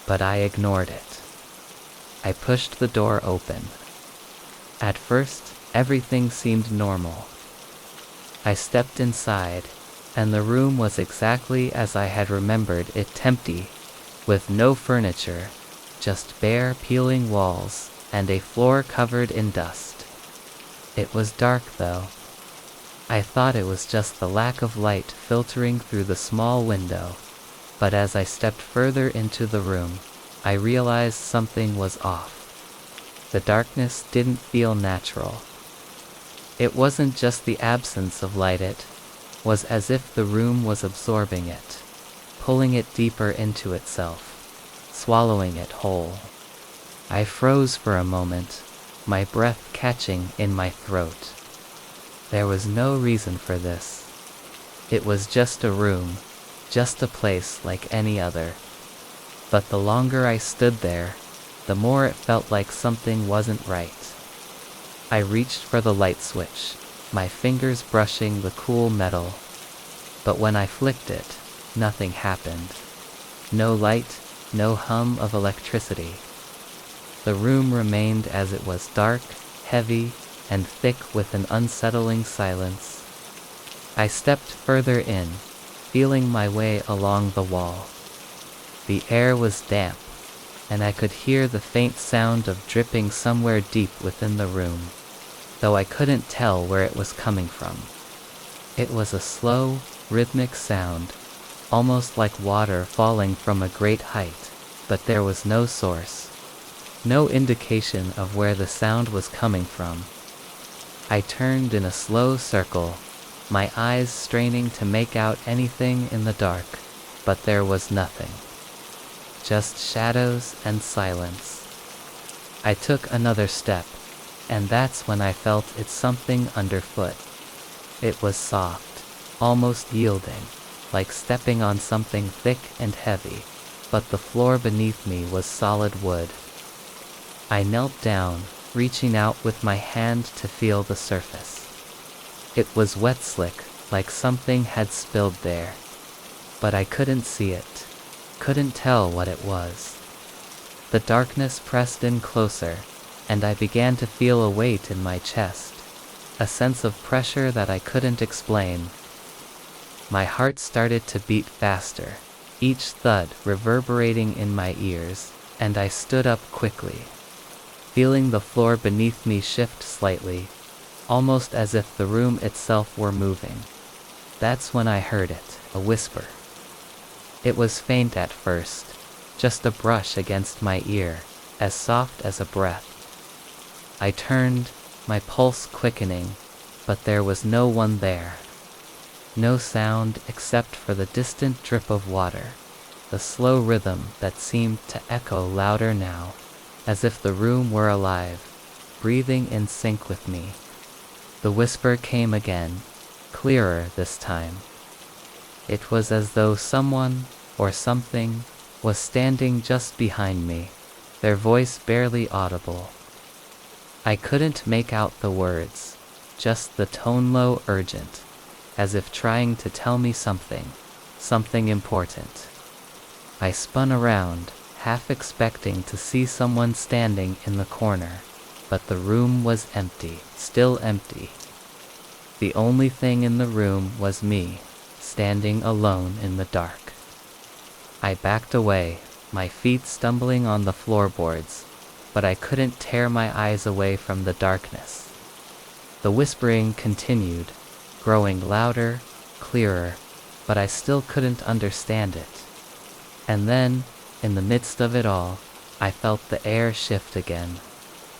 But I ignored it. I pushed the door open. At first, everything seemed normal. I stepped inside, and the room was exactly as I had remembered it, empty, with no furniture, just bare peeling walls and a floor covered in dust. It was dark though. I thought it was just the lack of light filtering through the small window, but as I stepped further into the room, I realized something was off. The darkness didn't feel natural. It wasn't just the absence of light, it was as if the room was absorbing it, pulling it deeper into itself, swallowing it whole. I froze for a moment, my breath catching in my throat. There was no reason for this. It was just a room, just a place like any other. But the longer I stood there, the more it felt like something wasn't right. I reached for the light switch, my fingers brushing the cool metal. But when I flicked it, nothing happened. No light, no hum of electricity. The room remained as it was, dark, heavy, and thick with an unsettling silence. I stepped further in, feeling my way along the wall. The air was damp, and I could hear the faint sound of dripping somewhere deep within the room, though I couldn't tell where it was coming from. It was a slow, rhythmic sound, almost like water falling from a great height, but there was no source. No indication of where the sound was coming from. I turned in a slow circle, my eyes straining to make out anything in the dark, but there was nothing. Just shadows and silence. I took another step, and that's when I felt it something underfoot. It was soft, almost yielding, like stepping on something thick and heavy, but the floor beneath me was solid wood. I knelt down, reaching out with my hand to feel the surface. It was wet slick, like something had spilled there. But I couldn't see it, couldn't tell what it was. The darkness pressed in closer, and I began to feel a weight in my chest, a sense of pressure that I couldn't explain. My heart started to beat faster, each thud reverberating in my ears, and I stood up quickly, feeling the floor beneath me shift slightly, almost as if the room itself were moving. That's when I heard it, a whisper. It was faint at first, just a brush against my ear, as soft as a breath. I turned, my pulse quickening, but there was no one there. No sound except for the distant drip of water, the slow rhythm that seemed to echo louder now, as if the room were alive, breathing in sync with me. The whisper came again, clearer this time. It was as though someone, or something, was standing just behind me, their voice barely audible. I couldn't make out the words, just the tone low urgent, as if trying to tell me something important. I spun around, half expecting to see someone standing in the corner, but the room was empty, still empty. The only thing in the room was me, standing alone in the dark. I backed away, my feet stumbling on the floorboards, but I couldn't tear my eyes away from the darkness. The whispering continued, growing louder, clearer, but I still couldn't understand it. And then, in the midst of it all, I felt the air shift again,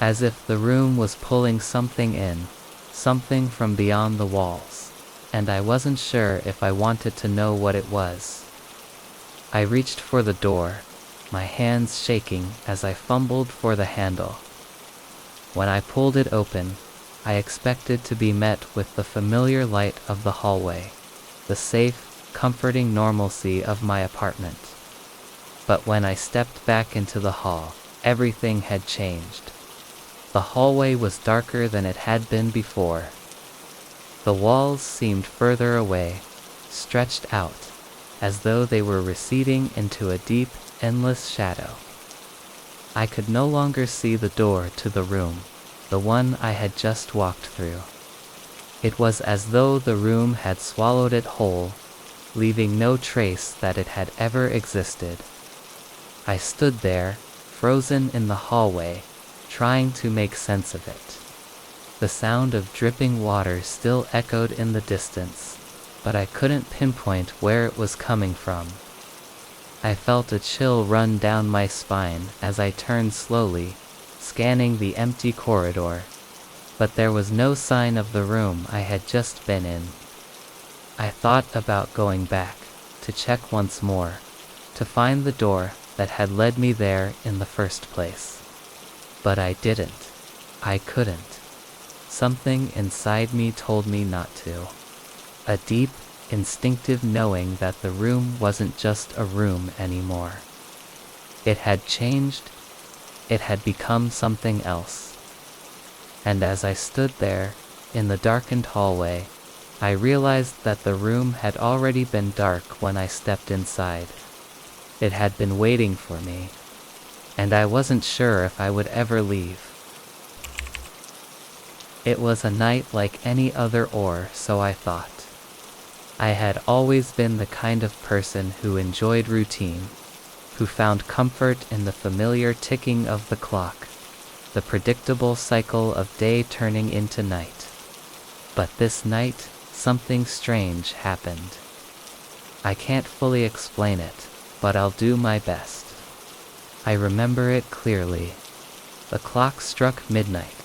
as if the room was pulling something in, something from beyond the walls, and I wasn't sure if I wanted to know what it was. I reached for the door, my hands shaking as I fumbled for the handle. When I pulled it open, I expected to be met with the familiar light of the hallway, the safe, comforting normalcy of my apartment. But when I stepped back into the hall, everything had changed. The hallway was darker than it had been before. The walls seemed further away, stretched out, as though they were receding into a deep, endless shadow. I could no longer see the door to the room, the one I had just walked through. It was as though the room had swallowed it whole, leaving no trace that it had ever existed. I stood there, frozen in the hallway, trying to make sense of it. The sound of dripping water still echoed in the distance, but I couldn't pinpoint where it was coming from. I felt a chill run down my spine as I turned slowly, scanning the empty corridor, but there was no sign of the room I had just been in. I thought about going back, to check once more, to find the door that had led me there in the first place. But I didn't. I couldn't. Something inside me told me not to. A deep, instinctive knowing that the room wasn't just a room anymore. It had changed. It had become something else. And as I stood there, in the darkened hallway, I realized that the room had already been dark when I stepped inside. It had been waiting for me, and I wasn't sure if I would ever leave. It was a night like any other, or so I thought. I had always been the kind of person who enjoyed routine, who found comfort in the familiar ticking of the clock, the predictable cycle of day turning into night. But this night, something strange happened. I can't fully explain it, but I'll do my best. I remember it clearly. The clock struck midnight.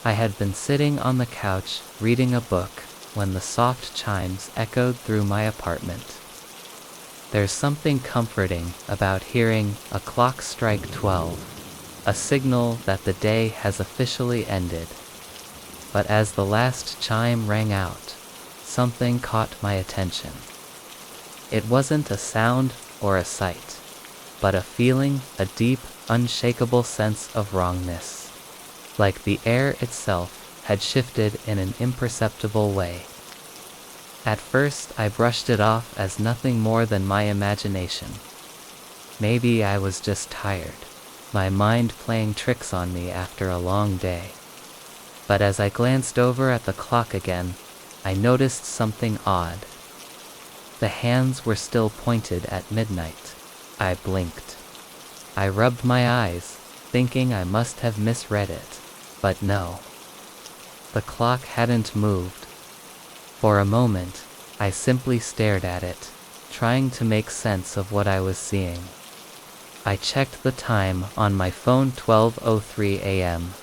I had been sitting on the couch reading a book when the soft chimes echoed through my apartment. There's something comforting about hearing a clock strike 12, a signal that the day has officially ended. But as the last chime rang out, something caught my attention. It wasn't a sound or a sight, but a feeling, a deep, unshakable sense of wrongness. Like the air itself had shifted in an imperceptible way. At first I brushed it off as nothing more than my imagination. Maybe I was just tired, my mind playing tricks on me after a long day. But as I glanced over at the clock again, I noticed something odd. The hands were still pointed at midnight. I blinked. I rubbed my eyes, thinking I must have misread it, but no. The clock hadn't moved. For a moment, I simply stared at it, trying to make sense of what I was seeing. I checked the time on my phone. 12:03 a.m.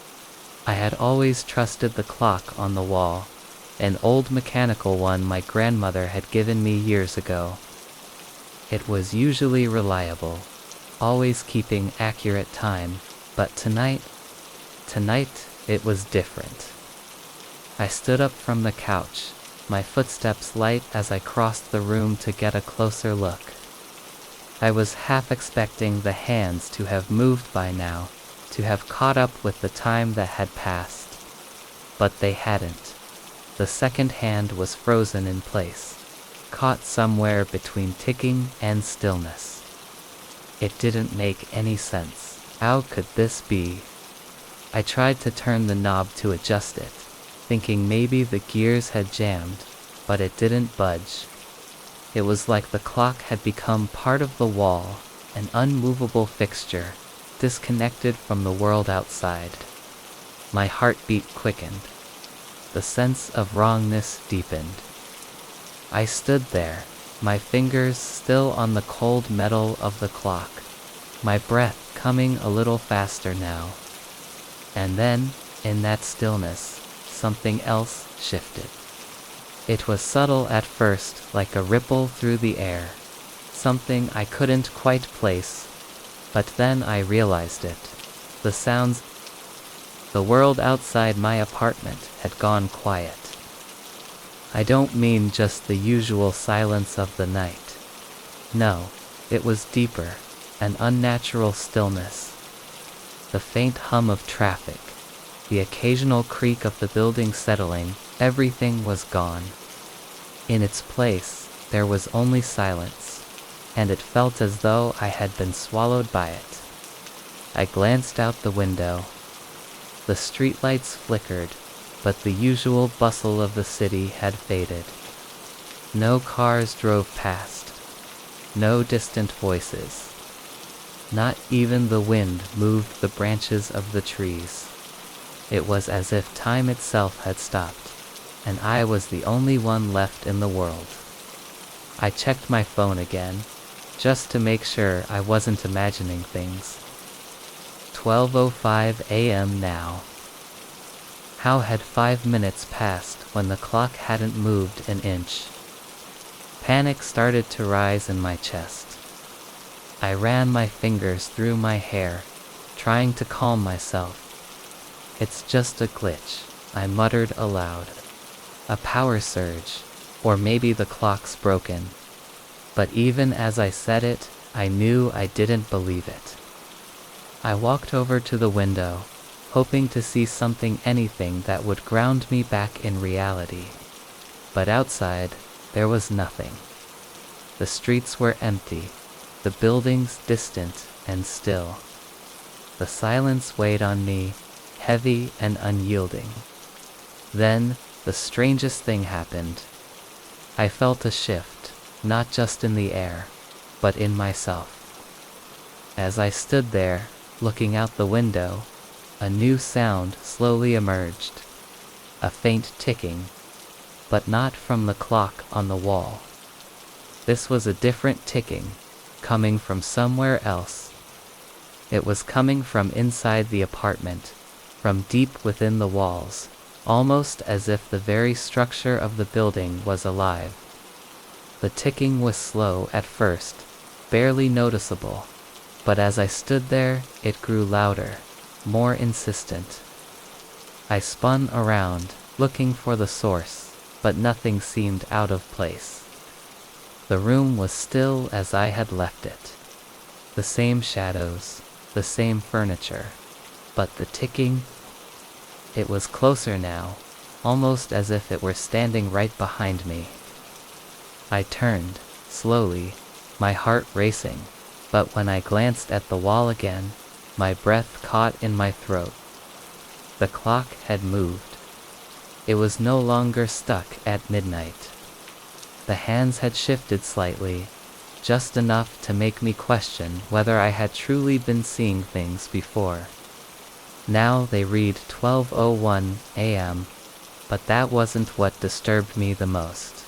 I had always trusted the clock on the wall, an old mechanical one my grandmother had given me years ago. It was usually reliable, always keeping accurate time, but tonight it was different. I stood up from the couch, my footsteps light as I crossed the room to get a closer look. I was half expecting the hands to have moved by now, to have caught up with the time that had passed. But they hadn't. The second hand was frozen in place, caught somewhere between ticking and stillness. It didn't make any sense. How could this be? I tried to turn the knob to adjust it, thinking maybe the gears had jammed, but it didn't budge. It was like the clock had become part of the wall, an unmovable fixture, disconnected from the world outside. My heartbeat quickened. The sense of wrongness deepened. I stood there, my fingers still on the cold metal of the clock, my breath coming a little faster now. And then, in that stillness, something else shifted. It was subtle at first, like a ripple through the air, something I couldn't quite place, but then I realized it. The sounds, the world outside my apartment had gone quiet. I don't mean just the usual silence of the night. No, it was deeper, an unnatural stillness. The faint hum of traffic, the occasional creak of the building settling, everything was gone. In its place, there was only silence, and it felt as though I had been swallowed by it. I glanced out the window. The streetlights flickered, but the usual bustle of the city had faded. No cars drove past. No distant voices. Not even the wind moved the branches of the trees. It was as if time itself had stopped, and I was the only one left in the world. I checked my phone again, just to make sure I wasn't imagining things. 12:05 a.m. now. How had 5 minutes passed when the clock hadn't moved an inch? Panic started to rise in my chest. I ran my fingers through my hair, trying to calm myself. It's just a glitch, I muttered aloud. A power surge, or maybe the clock's broken. But even as I said it, I knew I didn't believe it. I walked over to the window, hoping to see anything that would ground me back in reality. But outside, there was nothing. The streets were empty, the buildings distant and still. The silence weighed on me, heavy and unyielding. Then, the strangest thing happened. I felt a shift, not just in the air, but in myself. As I stood there, looking out the window, a new sound slowly emerged. A faint ticking, but not from the clock on the wall. This was a different ticking, coming from somewhere else. It was coming from inside the apartment, from deep within the walls, almost as if the very structure of the building was alive. The ticking was slow at first, barely noticeable, but as I stood there, it grew louder, more insistent. I spun around, looking for the source, but nothing seemed out of place. The room was still as I had left it. The same shadows, the same furniture, but the ticking, it was closer now, almost as if it were standing right behind me. I turned, slowly, my heart racing, but when I glanced at the wall again, my breath caught in my throat. The clock had moved. It was no longer stuck at midnight. The hands had shifted slightly, just enough to make me question whether I had truly been seeing things before. Now they read 12:01 a.m., but that wasn't what disturbed me the most.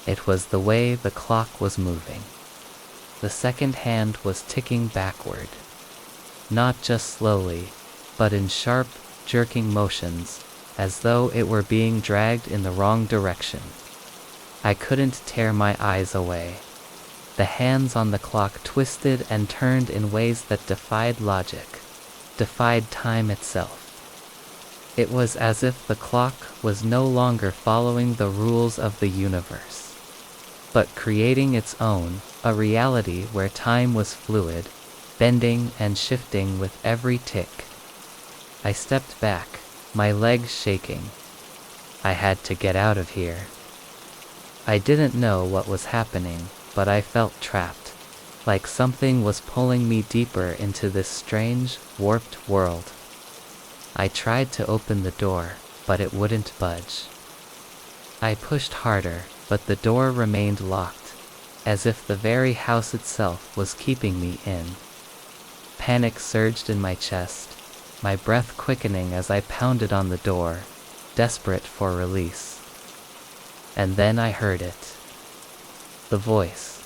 It was the way the clock was moving. The second hand was ticking backward. Not just slowly, but in sharp, jerking motions, as though it were being dragged in the wrong direction. I couldn't tear my eyes away. The hands on the clock twisted and turned in ways that defied logic, defied time itself. It was as if the clock was no longer following the rules of the universe, but creating its own, a reality where time was fluid, bending and shifting with every tick. I stepped back, my legs shaking. I had to get out of here. I didn't know what was happening, but I felt trapped, like something was pulling me deeper into this strange, warped world. I tried to open the door, but it wouldn't budge. I pushed harder, but the door remained locked, as if the very house itself was keeping me in. Panic surged in my chest, my breath quickening as I pounded on the door, desperate for release. And then I heard it. The voice.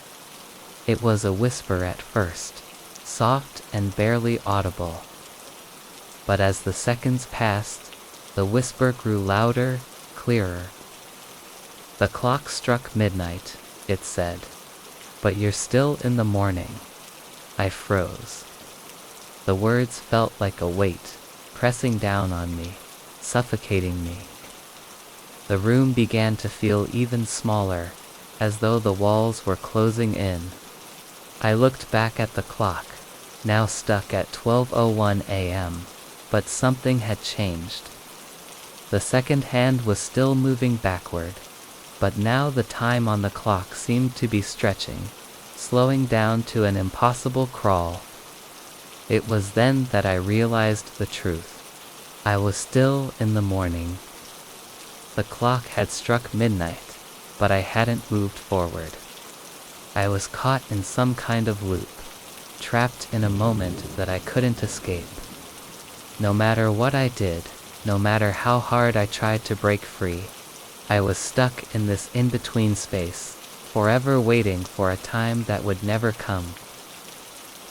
It was a whisper at first, soft and barely audible. But as the seconds passed, the whisper grew louder, clearer. "The clock struck midnight," it said. "But you're still in the morning." I froze. The words felt like a weight, pressing down on me, suffocating me. The room began to feel even smaller, as though the walls were closing in. I looked back at the clock, now stuck at 12:01 a.m., but something had changed. The second hand was still moving backward, but now the time on the clock seemed to be stretching, slowing down to an impossible crawl. It was then that I realized the truth. I was still in the morning. The clock had struck midnight, but I hadn't moved forward. I was caught in some kind of loop, trapped in a moment that I couldn't escape. No matter what I did, no matter how hard I tried to break free, I was stuck in this in-between space, forever waiting for a time that would never come.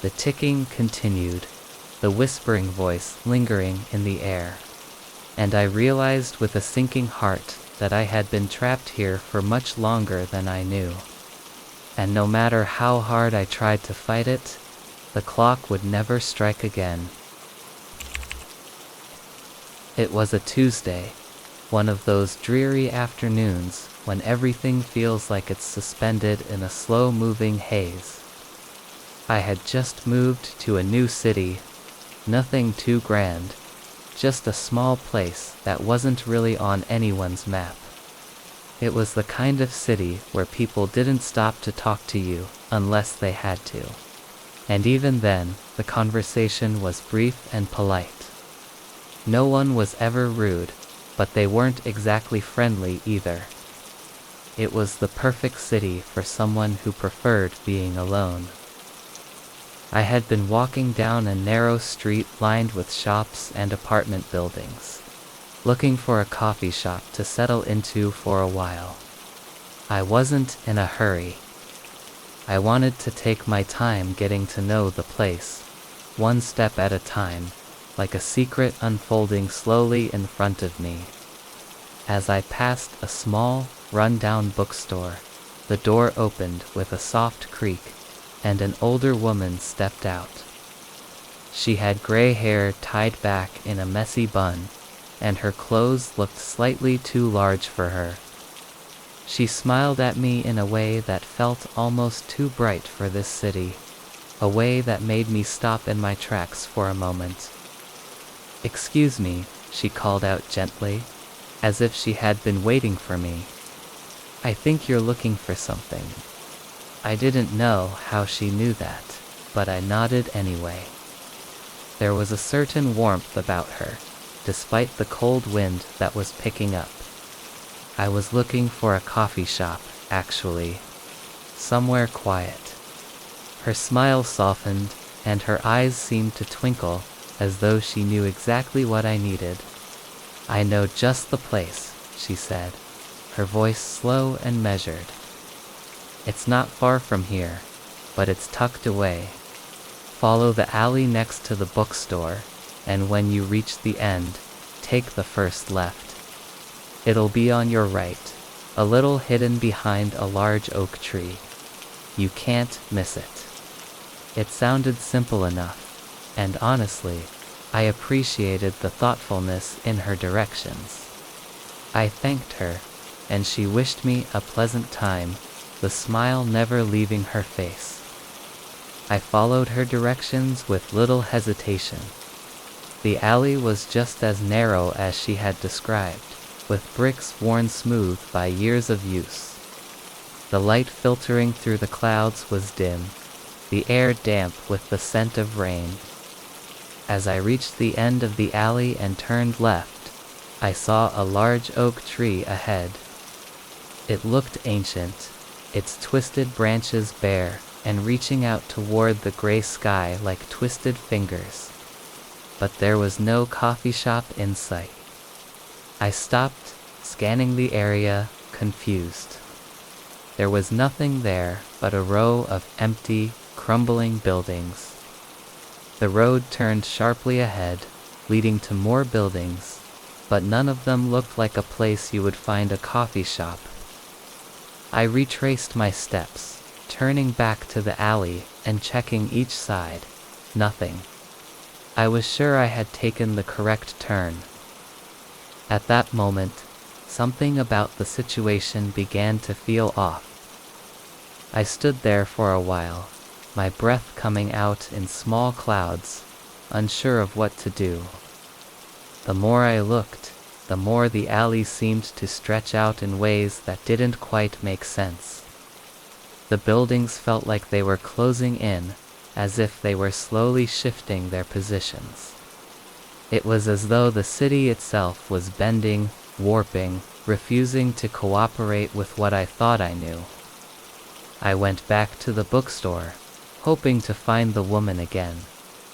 The ticking continued, the whispering voice lingering in the air, and I realized with a sinking heart that I had been trapped here for much longer than I knew. And no matter how hard I tried to fight it, the clock would never strike again. It was a Tuesday, one of those dreary afternoons when everything feels like it's suspended in a slow-moving haze. I had just moved to a new city, nothing too grand, just a small place that wasn't really on anyone's map. It was the kind of city where people didn't stop to talk to you unless they had to. And even then, the conversation was brief and polite. No one was ever rude, but they weren't exactly friendly either. It was the perfect city for someone who preferred being alone. I had been walking down a narrow street lined with shops and apartment buildings, looking for a coffee shop to settle into for a while. I wasn't in a hurry. I wanted to take my time getting to know the place, one step at a time, like a secret unfolding slowly in front of me. As I passed a small, run-down bookstore, the door opened with a soft creak, and an older woman stepped out. She had gray hair tied back in a messy bun, and her clothes looked slightly too large for her. She smiled at me in a way that felt almost too bright for this city, a way that made me stop in my tracks for a moment. "Excuse me," she called out gently, as if she had been waiting for me. "I think you're looking for something." I didn't know how she knew that, but I nodded anyway. There was a certain warmth about her, despite the cold wind that was picking up. I was looking for a coffee shop, actually. Somewhere quiet. Her smile softened, and her eyes seemed to twinkle, as though she knew exactly what I needed. "I know just the place," she said, her voice slow and measured. "It's not far from here, but it's tucked away. Follow the alley next to the bookstore, and when you reach the end, take the first left. It'll be on your right, a little hidden behind a large oak tree. You can't miss it." It sounded simple enough, and honestly, I appreciated the thoughtfulness in her directions. I thanked her, and she wished me a pleasant time, the smile never leaving her face. I followed her directions with little hesitation. The alley was just as narrow as she had described, with bricks worn smooth by years of use. The light filtering through the clouds was dim, the air damp with the scent of rain. As I reached the end of the alley and turned left, I saw a large oak tree ahead. It looked ancient, its twisted branches bare and reaching out toward the gray sky like twisted fingers. But there was no coffee shop in sight. I stopped, scanning the area, confused. There was nothing there but a row of empty, crumbling buildings. The road turned sharply ahead, leading to more buildings, but none of them looked like a place you would find a coffee shop. I retraced my steps, turning back to the alley and checking each side. Nothing. I was sure I had taken the correct turn. At that moment, something about the situation began to feel off. I stood there for a while, my breath coming out in small clouds, unsure of what to do. The more I looked, the more the alley seemed to stretch out in ways that didn't quite make sense. The buildings felt like they were closing in, as if they were slowly shifting their positions. It was as though the city itself was bending, warping, refusing to cooperate with what I thought I knew. I went back to the bookstore, hoping to find the woman again,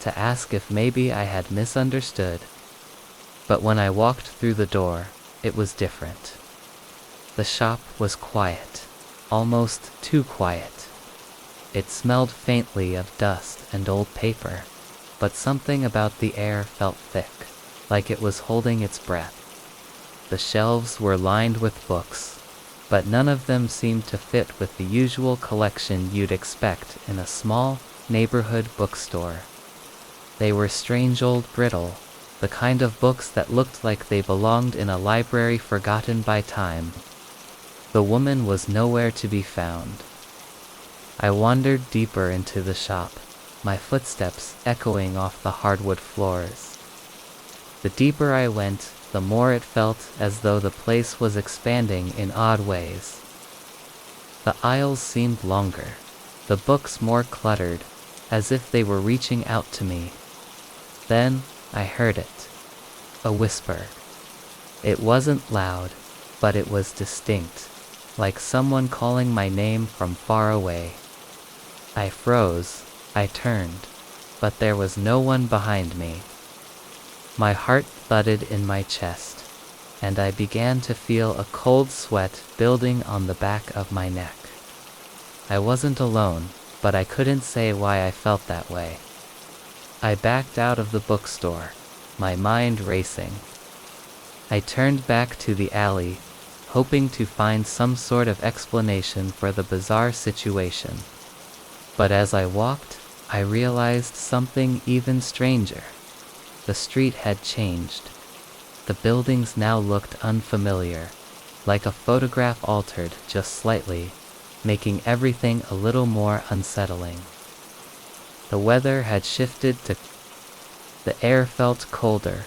to ask if maybe I had misunderstood. But when I walked through the door, it was different. The shop was quiet, almost too quiet. It smelled faintly of dust and old paper, but something about the air felt thick, like it was holding its breath. The shelves were lined with books, but none of them seemed to fit with the usual collection you'd expect in a small, neighborhood bookstore. They were strange old brittle, the kind of books that looked like they belonged in a library forgotten by time. The woman was nowhere to be found. I wandered deeper into the shop, my footsteps echoing off the hardwood floors. The deeper I went, the more it felt as though the place was expanding in odd ways. The aisles seemed longer, the books more cluttered, as if they were reaching out to me. Then I heard it. A whisper. It wasn't loud, but it was distinct, like someone calling my name from far away. I froze, I turned, but there was no one behind me. My heart thudded in my chest, and I began to feel a cold sweat building on the back of my neck. I wasn't alone, but I couldn't say why I felt that way. I backed out of the bookstore, my mind racing. I turned back to the alley, hoping to find some sort of explanation for the bizarre situation. But as I walked, I realized something even stranger. The street had changed. The buildings now looked unfamiliar, like a photograph altered just slightly, making everything a little more unsettling. The weather had shifted to the air felt colder,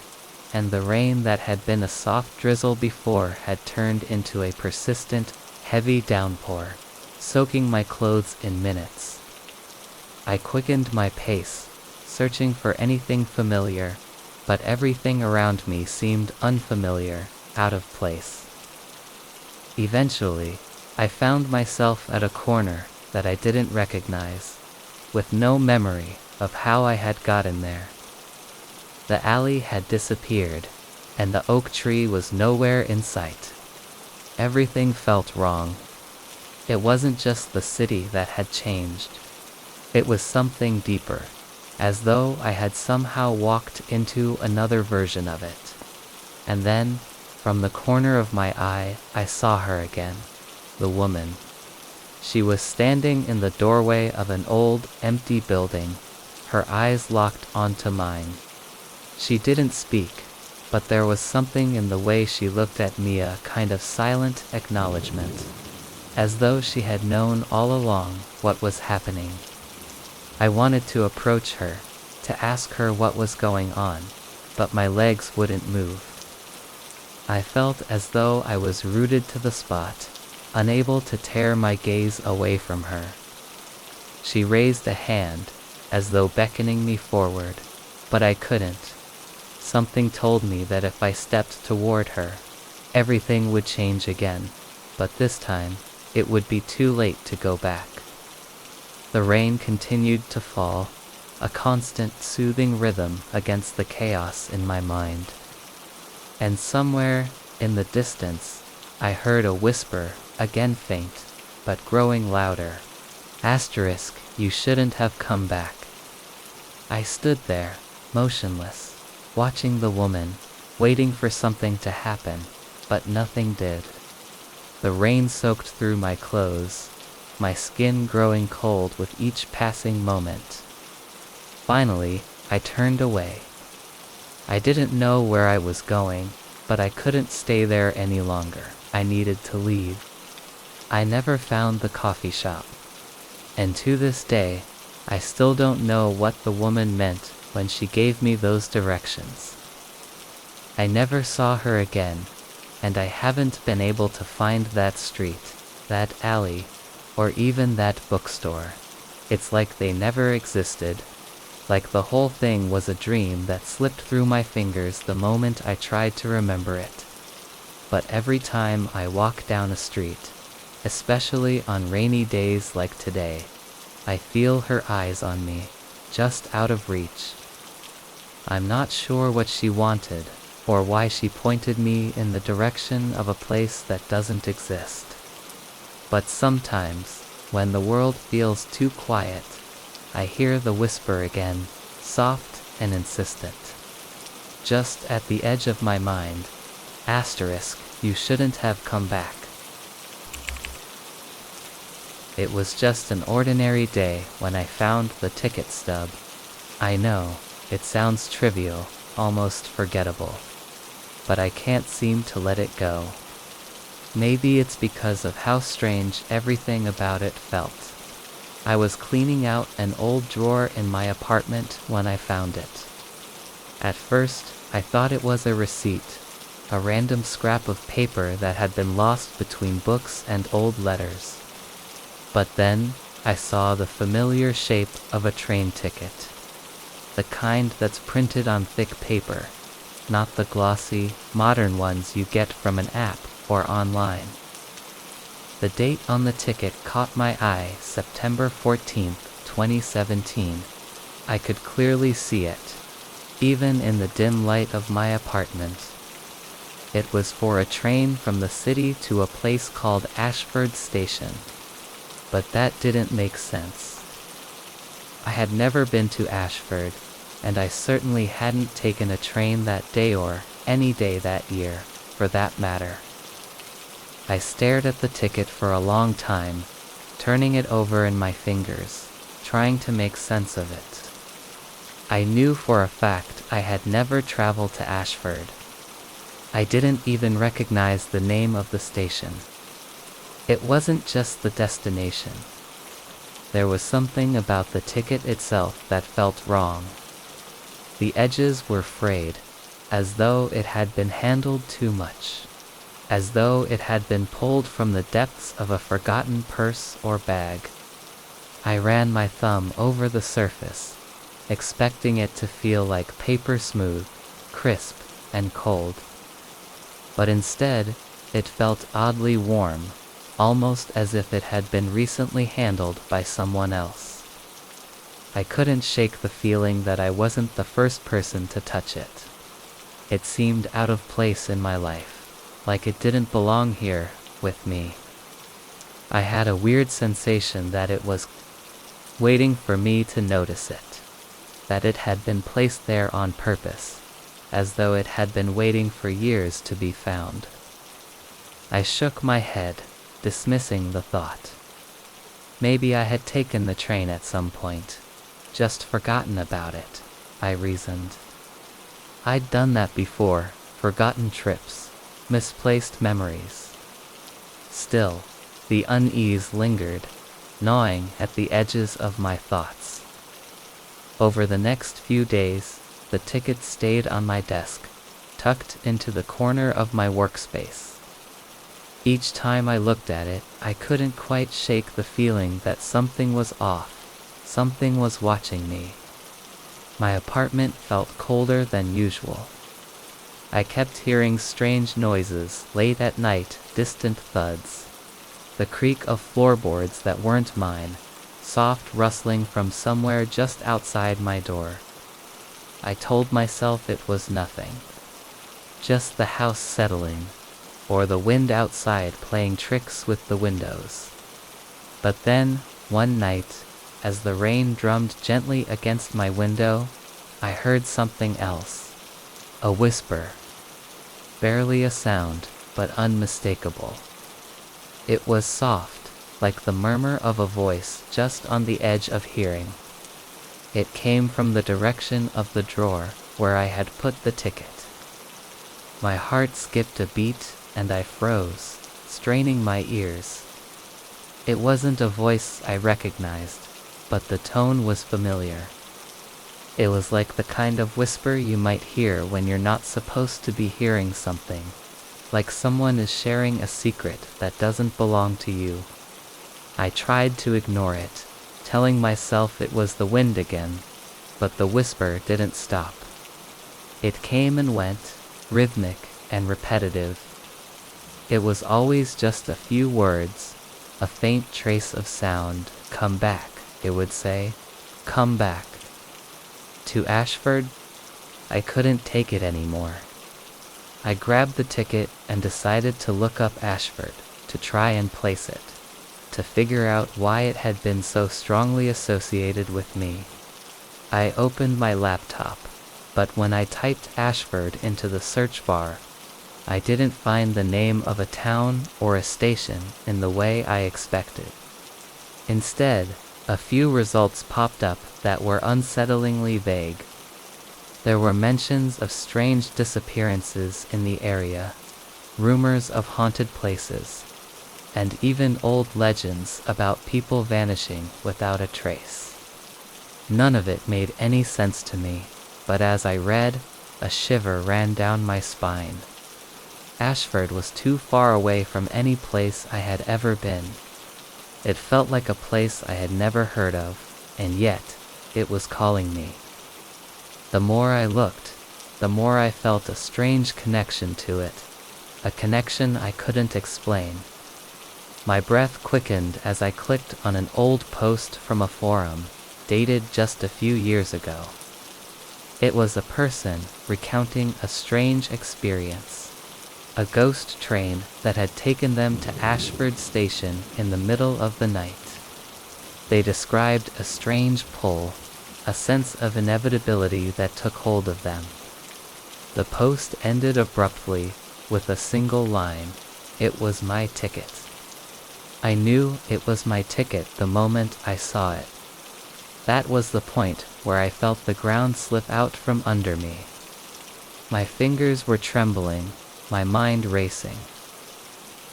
and the rain that had been a soft drizzle before had turned into a persistent, heavy downpour, soaking my clothes in minutes. I quickened my pace, searching for anything familiar, but everything around me seemed unfamiliar, out of place. Eventually, I found myself at a corner that I didn't recognize, with no memory of how I had gotten there. The alley had disappeared, and the oak tree was nowhere in sight. Everything felt wrong. It wasn't just the city that had changed. It was something deeper, as though I had somehow walked into another version of it. And then, from the corner of my eye, I saw her again, the woman. She was standing in the doorway of an old, empty building, her eyes locked onto mine. She didn't speak, but there was something in the way she looked at me, a kind of silent acknowledgement, as though she had known all along what was happening. I wanted to approach her, to ask her what was going on, but my legs wouldn't move. I felt as though I was rooted to the spot, unable to tear my gaze away from her. She raised a hand, as though beckoning me forward, but I couldn't. Something told me that if I stepped toward her, everything would change again, but this time, it would be too late to go back. The rain continued to fall, a constant soothing rhythm against the chaos in my mind. And somewhere, in the distance, I heard a whisper, again faint, but growing louder. Asterisk, you shouldn't have come back. I stood there, motionless, watching the woman, waiting for something to happen, but nothing did. The rain soaked through my clothes, my skin growing cold with each passing moment. Finally, I turned away. I didn't know where I was going, but I couldn't stay there any longer. I needed to leave. I never found the coffee shop. And to this day, I still don't know what the woman meant when she gave me those directions. I never saw her again, and I haven't been able to find that street, that alley, or even that bookstore. It's like they never existed, like the whole thing was a dream that slipped through my fingers the moment I tried to remember it. But every time I walk down a street, especially on rainy days like today, I feel her eyes on me, just out of reach. I'm not sure what she wanted, or why she pointed me in the direction of a place that doesn't exist. But sometimes, when the world feels too quiet, I hear the whisper again, soft and insistent. Just at the edge of my mind, asterisk, you shouldn't have come back. It was just an ordinary day when I found the ticket stub. I know, it sounds trivial, almost forgettable. But I can't seem to let it go. Maybe it's because of how strange everything about it felt. I was cleaning out an old drawer in my apartment when I found it. At first, I thought it was a receipt, a random scrap of paper that had been lost between books and old letters. But then, I saw the familiar shape of a train ticket. The kind that's printed on thick paper, not the glossy, modern ones you get from an app or online. The date on the ticket caught my eye, September 14th, 2017. I could clearly see it, even in the dim light of my apartment. It was for a train from the city to a place called Ashford Station. But that didn't make sense. I had never been to Ashford, and I certainly hadn't taken a train that day or any day that year, for that matter. I stared at the ticket for a long time, turning it over in my fingers, trying to make sense of it. I knew for a fact I had never traveled to Ashford. I didn't even recognize the name of the station. It wasn't just the destination. There was something about the ticket itself that felt wrong. The edges were frayed, as though it had been handled too much, as though it had been pulled from the depths of a forgotten purse or bag. I ran my thumb over the surface, expecting it to feel like paper smooth, crisp, and cold. But instead, it felt oddly warm, almost as if it had been recently handled by someone else. I couldn't shake the feeling that I wasn't the first person to touch it. It seemed out of place in my life, like it didn't belong here with me. I had a weird sensation that it was waiting for me to notice it, that it had been placed there on purpose, as though it had been waiting for years to be found. I shook my head, dismissing the thought. Maybe I had taken the train at some point, just forgotten about it, I reasoned. I'd done that before, forgotten trips, misplaced memories. Still, the unease lingered, gnawing at the edges of my thoughts. Over the next few days, the ticket stayed on my desk, tucked into the corner of my workspace. Each time I looked at it, I couldn't quite shake the feeling that something was off, something was watching me. My apartment felt colder than usual. I kept hearing strange noises late at night, distant thuds. The creak of floorboards that weren't mine, soft rustling from somewhere just outside my door. I told myself it was nothing. Just the house settling, or the wind outside playing tricks with the windows. But then, one night, as the rain drummed gently against my window, I heard something else. A whisper. Barely a sound, but unmistakable. It was soft, like the murmur of a voice just on the edge of hearing. It came from the direction of the drawer where I had put the ticket. My heart skipped a beat, and I froze, straining my ears. It wasn't a voice I recognized, but the tone was familiar. It was like the kind of whisper you might hear when you're not supposed to be hearing something, like someone is sharing a secret that doesn't belong to you. I tried to ignore it, telling myself it was the wind again, but the whisper didn't stop. It came and went, rhythmic and repetitive. It was always just a few words, a faint trace of sound. Come back, it would say. Come back. To Ashford? I couldn't take it anymore. I grabbed the ticket and decided to look up Ashford, to try and place it, to figure out why it had been so strongly associated with me. I opened my laptop, but when I typed Ashford into the search bar, I didn't find the name of a town or a station in the way I expected. Instead, a few results popped up that were unsettlingly vague. There were mentions of strange disappearances in the area, rumors of haunted places, and even old legends about people vanishing without a trace. None of it made any sense to me, but as I read, a shiver ran down my spine. Ashford was too far away from any place I had ever been. It felt like a place I had never heard of, and yet, it was calling me. The more I looked, the more I felt a strange connection to it, a connection I couldn't explain. My breath quickened as I clicked on an old post from a forum, dated just a few years ago. It was a person recounting a strange experience, a ghost train that had taken them to Ashford Station in the middle of the night. They described a strange pull, a sense of inevitability that took hold of them. The post ended abruptly with a single line, "It was my ticket." I knew it was my ticket the moment I saw it. That was the point where I felt the ground slip out from under me. My fingers were trembling, my mind racing.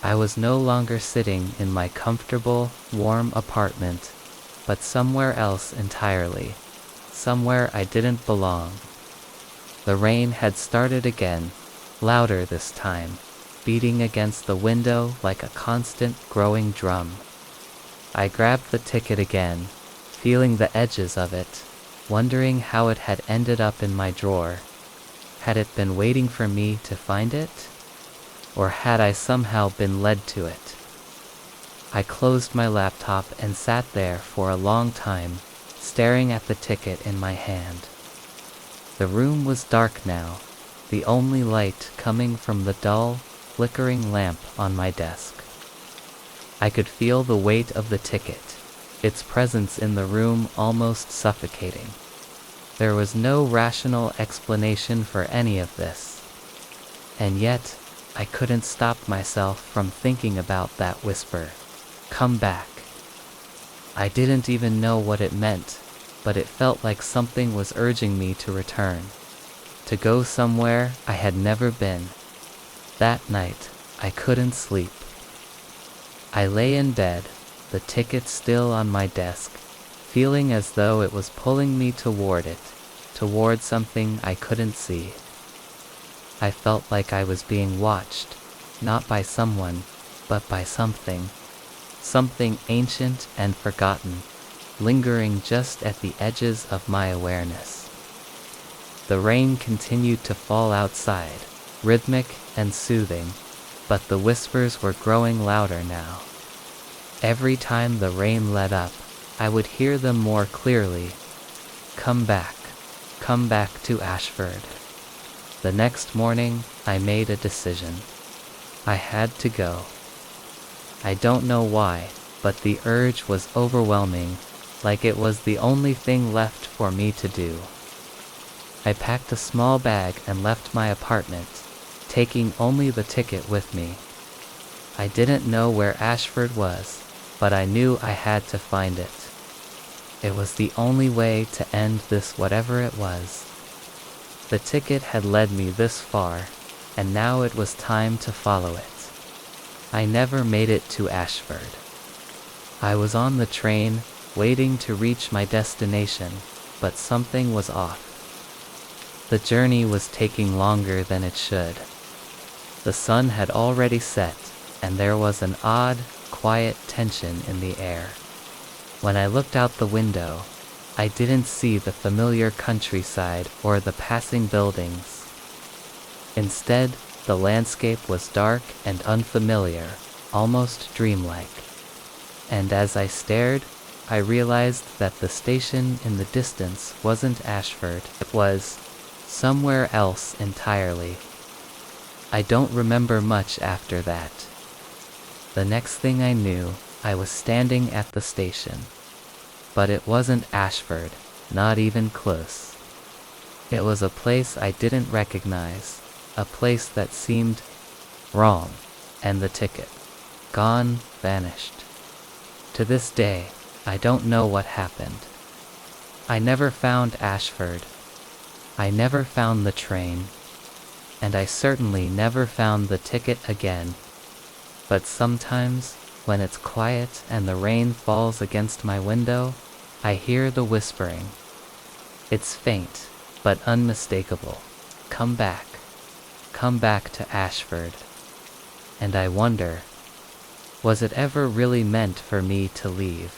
I was no longer sitting in my comfortable, warm apartment, but somewhere else entirely, somewhere I didn't belong. The rain had started again, louder this time, beating against the window like a constant growing drum. I grabbed the ticket again, feeling the edges of it, wondering how it had ended up in my drawer. Had it been waiting for me to find it? Or had I somehow been led to it? I closed my laptop and sat there for a long time, staring at the ticket in my hand. The room was dark now, the only light coming from the dull, flickering lamp on my desk. I could feel the weight of the ticket, its presence in the room almost suffocating. There was no rational explanation for any of this. And yet, I couldn't stop myself from thinking about that whisper. Come back. I didn't even know what it meant, but it felt like something was urging me to return, to go somewhere I had never been. That night, I couldn't sleep. I lay in bed, the ticket still on my desk, feeling as though it was pulling me toward it, toward something I couldn't see. I felt like I was being watched, not by someone, but by something. Something ancient and forgotten, lingering just at the edges of my awareness. The rain continued to fall outside, rhythmic and soothing, but the whispers were growing louder now. Every time the rain let up, I would hear them more clearly. Come back to Ashford. The next morning, I made a decision. I had to go. I don't know why, but the urge was overwhelming, like it was the only thing left for me to do. I packed a small bag and left my apartment, taking only the ticket with me. I didn't know where Ashford was, but I knew I had to find it. It was the only way to end this whatever it was. The ticket had led me this far, and now it was time to follow it. I never made it to Ashford. I was on the train, waiting to reach my destination, but something was off. The journey was taking longer than it should. The sun had already set, and there was an odd, quiet tension in the air. When I looked out the window, I didn't see the familiar countryside or the passing buildings. Instead, the landscape was dark and unfamiliar, almost dreamlike. And as I stared, I realized that the station in the distance wasn't Ashford. It was somewhere else entirely. I don't remember much after that. The next thing I knew, I was standing at the station. But it wasn't Ashford, not even close. It was a place I didn't recognize, a place that seemed wrong, and the ticket, gone, vanished. To this day, I don't know what happened. I never found Ashford. I never found the train, and I certainly never found the ticket again. But sometimes, when it's quiet and the rain falls against my window, I hear the whispering. It's faint, but unmistakable. Come back to Ashford. And I wonder, was it ever really meant for me to leave?